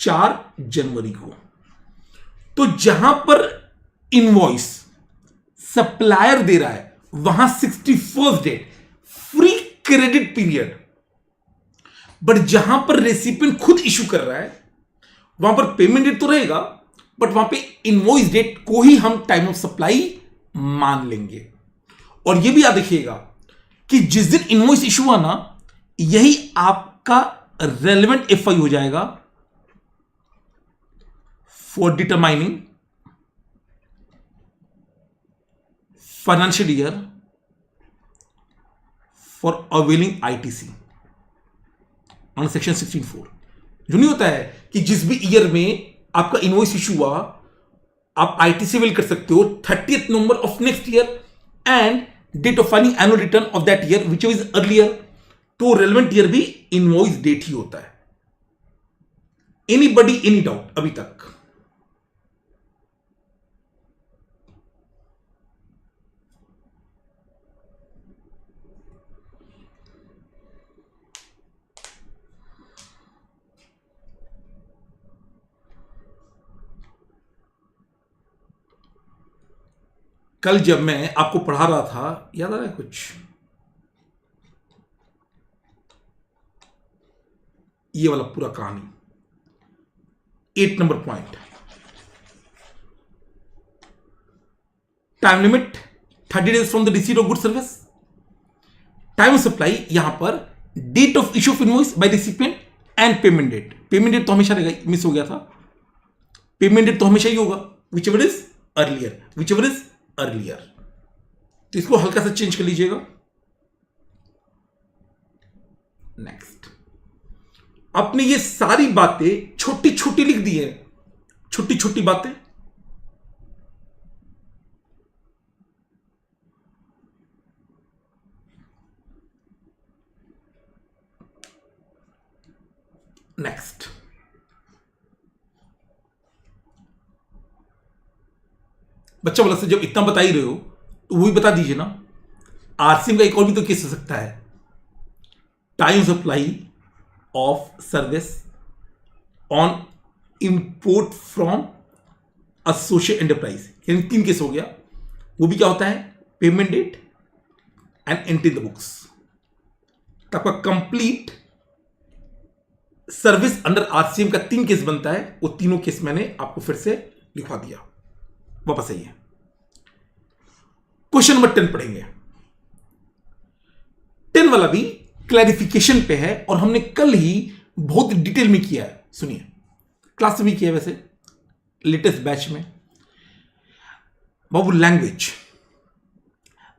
4 जनवरी को. तो जहां पर इनवॉइस सप्लायर दे रहा है, वहां 61st debt free credit period. But जहां पर रेसिपिएंट खुद इशू कर रहा है, वहां पर पेमेंट डेट तो रहेगा, बट वहां पे इनवॉइस डेट को ही हम टाइम ऑफ सप्लाई मान लेंगे. और यह भी याद रखिएगा कि जिस दिन इनवॉइस इशू हुआ ना, यही आपका रेलेवेंट एफआई हो जाएगा for determining financial year for availing ITC on section 16(4). जो नहीं होता है कि जिस भी ईयर में आपका इनवॉइस इशू हुआ, आप आईटीसी अवेल कर सकते हो 30th November of next year and date of filing annual return of that year which is earlier. तो रेलेवेंट ईयर भी इनवॉइस डेट ही होता है. एनीबडी एनी डाउट अभी तक? कल जब मैं आपको पढ़ा रहा था, याद आ रहा है कुछ? ये वाला पूरा कहानी, 8 number point. Time limit 30 days from the receipt of good service. Time of supply यहां पर date of issue of invoice by recipient and payment date. Payment date तो हमेशा रहेगा, मिस हो गया था. पेमेंट डेट तो हमेशा ही होगा, which ever is earlier, which ever is earlier. तो इसको हल्का सा चेंज कर लीजिएगा. नेक्स्ट, आपने ये सारी बातें छोटी छोटी लिख दी है, छोटी छोटी बातें. नेक्स्ट, बच्चा बोला से जब इतना बता ही रहे हो तो वही बता दीजिए ना. आरसीएम का एक और भी तो केस हो सकता है, time supply of service on import from associate enterprise. यानी 3 केस हो गया. वो भी क्या होता है? Payment date and entry in the books. तो आपका कंप्लीट सर्विस अंडर आरसीएम का 3 केस बनता है. वो तीनों केस मैंने आपको फिर से लिखवा दिया. वापस आइए, क्वेश्चन नंबर 10 पढ़ेंगे. 10 वाला भी क्लैरिफिकेशन पे है और हमने कल ही बहुत डिटेल में किया है. सुनिए, क्लास में भी किया है वैसे, लेटेस्ट बैच में. बाबू, language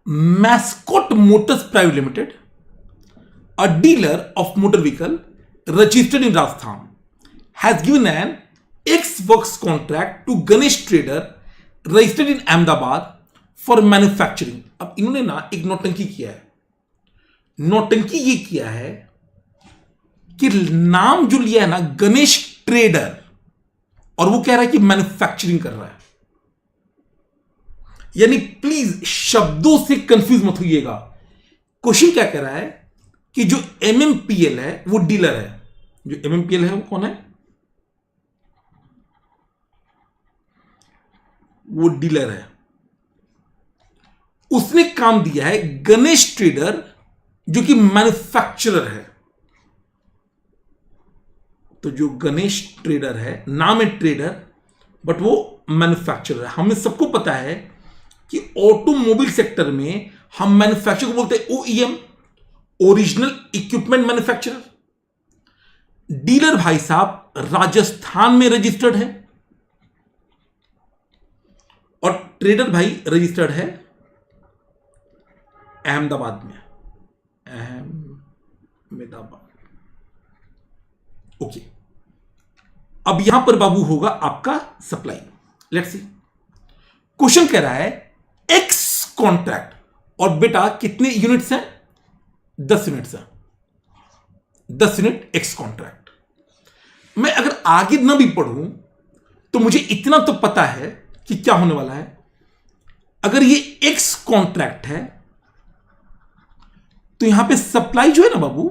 mascot motors private limited, a dealer of motor vehicle registered in Rajasthan, has given an ex-works contract to Ganesh Trader registered in Ahmedabad for manufacturing. अब इन्होंने ना एक नौटंकी किया है. नौटंकी ये किया है कि नाम जो लिया है ना गणेश ट्रेडर, और वो कह रहा है कि मैन्युफैक्चरिंग कर रहा है. यानी प्लीज शब्दों से कंफ्यूज मत होइएगा. क्वेश्चन क्या कह रहा है कि जो एमएमपीएल है वो डीलर है. जो एमएमपीएल है वो कौन है? वो डीलर है. उसने काम दिया है गणेश ट्रेडर जो कि मैन्युफैक्चरर है. तो जो गणेश ट्रेडर है, नाम है ट्रेडर बट वो मैन्युफैक्चरर है. हमें सबको पता है कि ऑटोमोबाइल सेक्टर में हम मैन्युफैक्चर को बोलते हैं OEM, original equipment manufacturer. Dealer भाई साहब राजस्थान में रजिस्टर्ड है और ट्रेडर भाई रजिस्टर्ड है अहमदाबाद में. अहमदाबाद. ओके. अब यहां पर बाबू होगा आपका सप्लाई. Let's see. क्वेश्चन कह रहा है एक्स कॉन्ट्रैक्ट, और बेटा कितने यूनिट्स हैं? 10 यूनिट्स हैं. 10 यूनिट एक्स कॉन्ट्रैक्ट. मैं अगर आगे ना भी पढ़ूं तो मुझे इतना तो पता है कि क्या होने वाला है. अगर ये एक्स कॉन्ट्रैक्ट है तो यहां पे सप्लाई जो है ना बाबू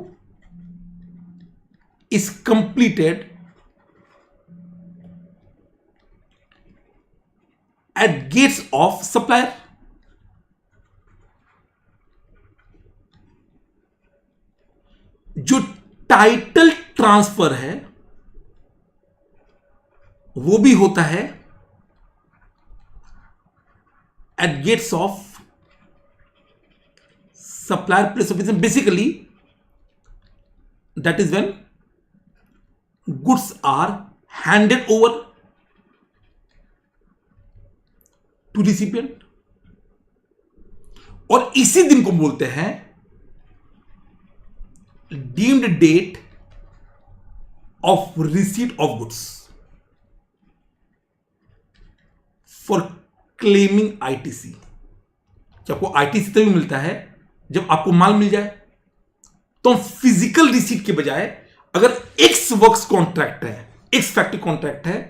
is completed at gates of supplier. जो टाइटल ट्रांसफर है वो भी होता है at gates of supplier place of business. Basically that is when goods are handed over to recipient, और इसी दिन को बोलते हैं deemed date of receipt of goods for claiming ITC. क्या आपको ITC तभी मिलता है जब आपको माल मिल जाए. तो फिजिकल रिसीट के बजाय अगर एक्स वर्क्स कॉन्ट्रैक्ट है, एक्स फैक्ट्री कॉन्ट्रैक्ट है,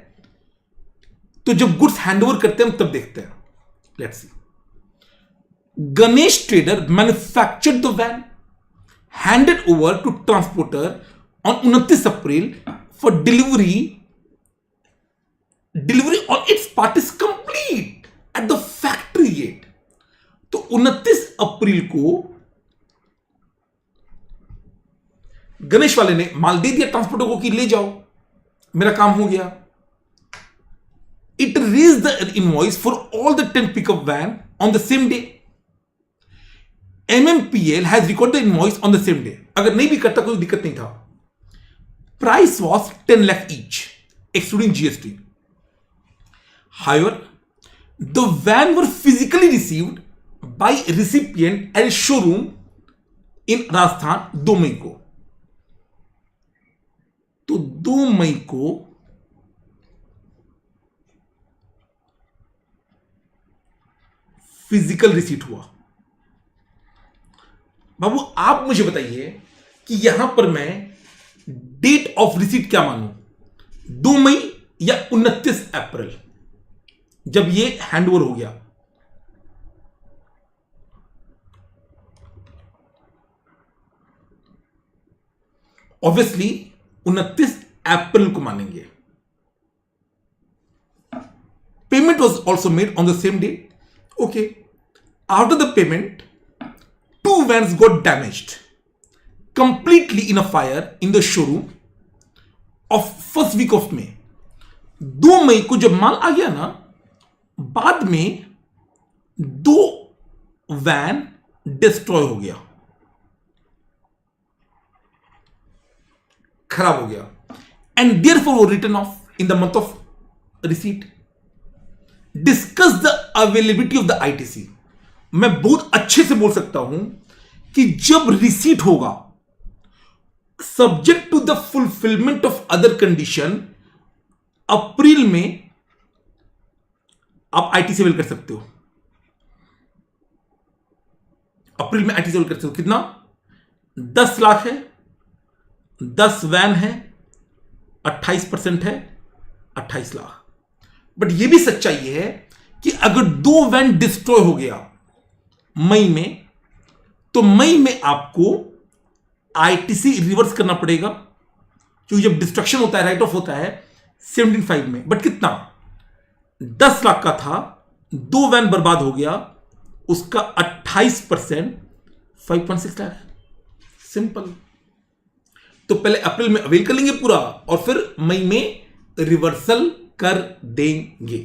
तो जब गुड्स हैंडओवर करते हैं हम तब देखते हैं. Let's see. Ganesh trader manufactured the van, handed over to transporter on 29 April for delivery on its part is complete at the factory gate. तो 29 अप्रैल को गणेश वाले ने माल दे दिया ट्रांसपोर्टर को कि ले जाओ, मेरा काम हो गया. It raise the invoice for all the 10 pickup van on the same day. MMPL has record the invoice on the same day. अगर नहीं भी करता कोई दिक्कत नहीं था. Price was 10 lakh each excluding GST. However the van were physically received by recipient at showroom in Rajasthan 2 मई को. तो 2 मई को फिजिकल रिसीट हुआ. बाबू आप मुझे बताइए कि यहां पर मैं डेट ऑफ रिसीट क्या मानूं, 2 मई या 29 अप्रैल जब ये हैंडओवर हो गया. ऑब्वियसली 29 अप्रैल को मानेंगे. Payment was also made on the same day. Okay. After the payment 2 vans got damaged completely in a fire in the showroom of first week of May. 2 मई को जब माल आ गया ना, बाद में 2 वैन डिस्ट्रॉय हो गया, खराब हो गया, एंड देयरफॉर वो return of in the month of receipt. Discuss the availability of the ITC. मैं बहुत अच्छे से बोल सकता हूं कि जब रिसीट होगा subject to the fulfilment of other condition, April में आप आईटीसी अवेल कर सकते हो। अप्रैल में आईटीसी अवेल कर सकते हो। कितना? 10 लाख है, 10 वैन है, 28% है, 28 लाख। बट यह भी सच्चाई है कि अगर 2 वैन डिस्ट्रॉय हो गया मई में, तो मई में आपको आईटीसी रिवर्स करना पड़ेगा, क्योंकि जब डिस्ट्रक्शन होता है, राइट ऑफ होता है 17.5 में। बट कितना? 10 लाख का था, 2 वैन बर्बाद हो गया, उसका 28% 5.6 लाख। सिंपल। तो पहले अप्रैल में अवेल कर लेंगे पूरा, और फिर मई में रिवर्सल कर देंगे।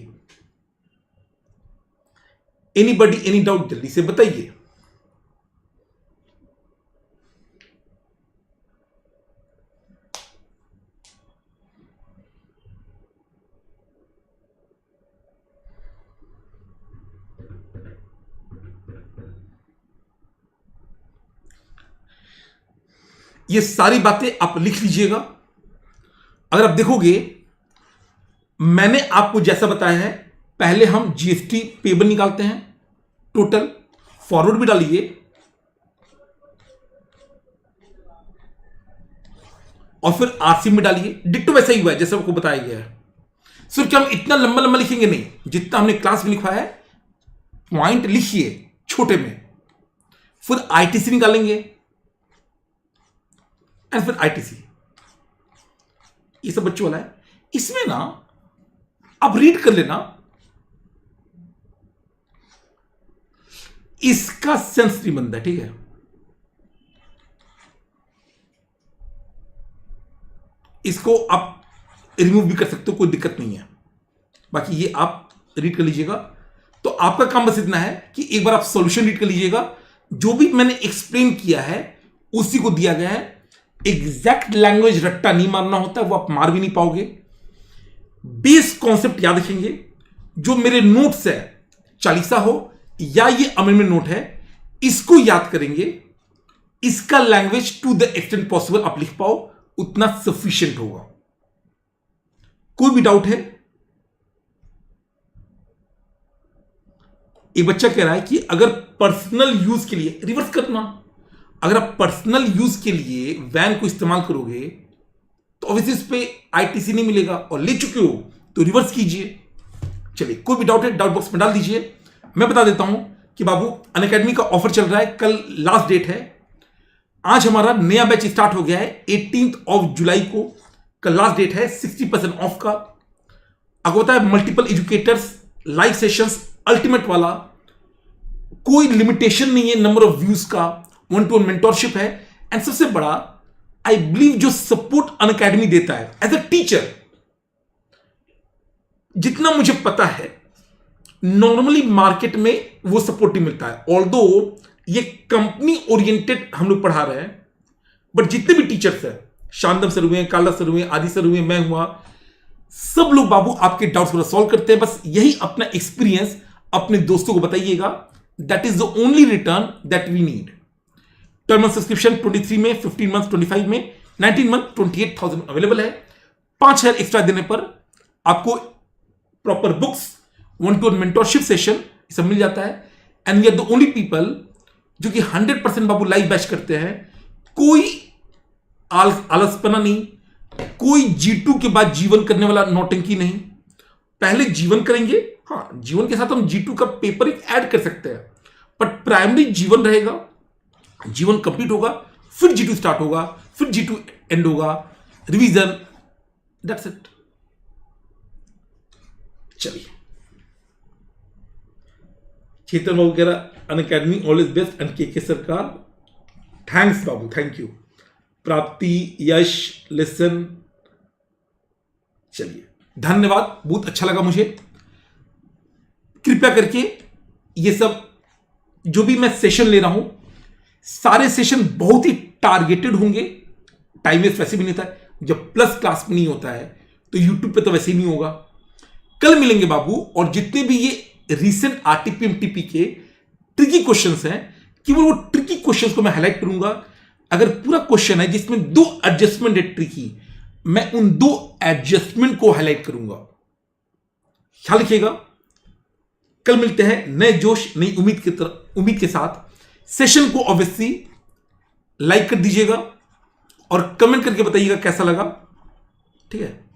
एनीबडी एनी डाउट जल्दी से बताइए। ये सारी बातें आप लिख लीजिएगा। अगर आप देखोगे, मैंने आपको जैसा बताया है, पहले हम जीएसटी पेबल निकालते हैं, टोटल फॉरवर्ड भी डालिए, और फिर आरसी में डालिए। डिट्टो वैसा ही हुआ है जैसा आपको बताया गया है। सिर्फ क्या हम इतना लंबा लंबा लिखेंगे नहीं, जितना हमने क्लास में लिखा है पॉइंट लिखिए छोटे में, फिर आईटीसी निकालेंगे एंड फिर आईटीसी। ये सब बच्चों वाला है। इसमें ना आप रीड कर लेना, इसका सेंस नहीं बनता। ठीक है, इसको आप रिमूव भी कर सकते हो, कोई दिक्कत नहीं है। बाकी ये आप रीड कर लीजिएगा। तो आपका काम बस इतना है कि एक बार आप सॉल्यूशन रीड कर लीजिएगा। जो भी मैंने एक्सप्लेन किया है उसी को दिया गया है। एग्जैक्ट लैंग्वेज रट्टा नहीं मारना होता, वो आप मार भी नहीं पाओगे। बेस कॉन्सेप्ट याद रखेंगे। जो मेरे नोट्स है, चालीसा हो या ये अमेंडमेंट नोट है, इसको याद करेंगे। इसका language to the extent possible आप लिख पाओ, उतना सफिशिएंट होगा। कोई भी डाउट है? एक बच्चा कह रहा है कि अगर पर्सनल यूज के लिए, रिवर्स करना, अगर आप पर्सनल यूज के लिए वैन को इस्तेमाल करोगे तो ऑब्वियसली इस पे आईटीसी नहीं मिलेगा, और ले चुके हो तो रिवर्स कीजिए। चलिए, कोई भी डाउट है डाउट बॉक्स में डाल दीजिए। मैं बता देता हूं कि बाबू अनअकैडमी का ऑफर चल रहा है, कल लास्ट डेट है। आज हमारा नया बैच स्टार्ट हो गया है 18 जुलाई को, कल लास्ट डेट है 60% ऑफ का। आपको पता है multiple educators, live sessions, ultimate वाला, कोई लिमिटेशन नहीं है नंबर ऑफ व्यूज का, 1-to-1 मेंटोरशिप है। एंड सबसे बड़ा, आई बिलीव जो सपोर्ट अनअकैडमी देता है एज अ टीचर, जितना मुझे पता है नॉर्मली मार्केट में वो सपोर्ट नहीं मिलता है। ऑल्दो ये कंपनी ओरिएंटेड हम लोग पढ़ा रहे हैं, बट जितने भी टीचर्स हैं, शांतम सर हुए, काला सर हुए, आदि सर हुए, मैं हुआ, सब लोग बाबू आपके डाउट्स को सॉल्व करते हैं। बस यही अपना एक्सपीरियंस अपने दोस्तों को बताइएगा। That is the only return that we need. Term month subscription 23 में, 15 मंथ 25 में, 19 मंथ 28,000 अवेलेबल है। 5,000 एक्स्ट्रा देने पर आपको proper books, 1-to-1 mentorship session सब मिल जाता है। And we are the only people जो कि 100% बाबू लाइव बैच करते हैं। कोई आलसपना नहीं, कोई G2 के बाद जीवन करने वाला नौटंकी नहीं। पहले जीवन करेंगे, हाँ जीवन के साथ हम G2 का पेपर एक ऐड कर सकते हैं, बट प्राइमरी जीवन रहेगा। जीवन कंप्लीट होगा, फिर G2 स्टार्ट होगा, फिर G2 एंड होगा, रिवीजन, दैट्स इट। चलिए, चेतन बाबू कह रहा अनअकैडमी ऑलवेज बेस्ट एंड के सरकार, थैंक्स बाबू, थैंक यू। प्राप्ति, यश, लिसन, चलिए धन्यवाद, बहुत अच्छा लगा मुझे। कृपया करके ये सब जो भी मैं सेशन ले रहा हूं, सारे सेशन बहुत ही टारगेटेड होंगे। टाइम वेस्ट वैसे भी नहीं था, जब प्लस क्लास में नहीं होता है तो यूट्यूब पे तो वैसे ही नहीं होगा। कल मिलेंगे बाबू, और जितने भी ये रीसेंट आरटीपी एमटीपी के ट्रिकी क्वेश्चंस हैं, केवल वो ट्रिकी क्वेश्चंस को मैं हाईलाइट करूंगा। अगर पूरा क्वेश्चन है जिसमें 2 एडजस्टमेंट है ट्रिकी, मैं उन 2 एडजस्टमेंट को हाईलाइट करूंगा। ख्याल रखिएगा। कल मिलते हैं नए जोश, नई उम्मीद के साथ। सेशन को ऑब्वियसली लाइक कर दीजिएगा और कमेंट करके बताइएगा कैसा लगा। ठीक है।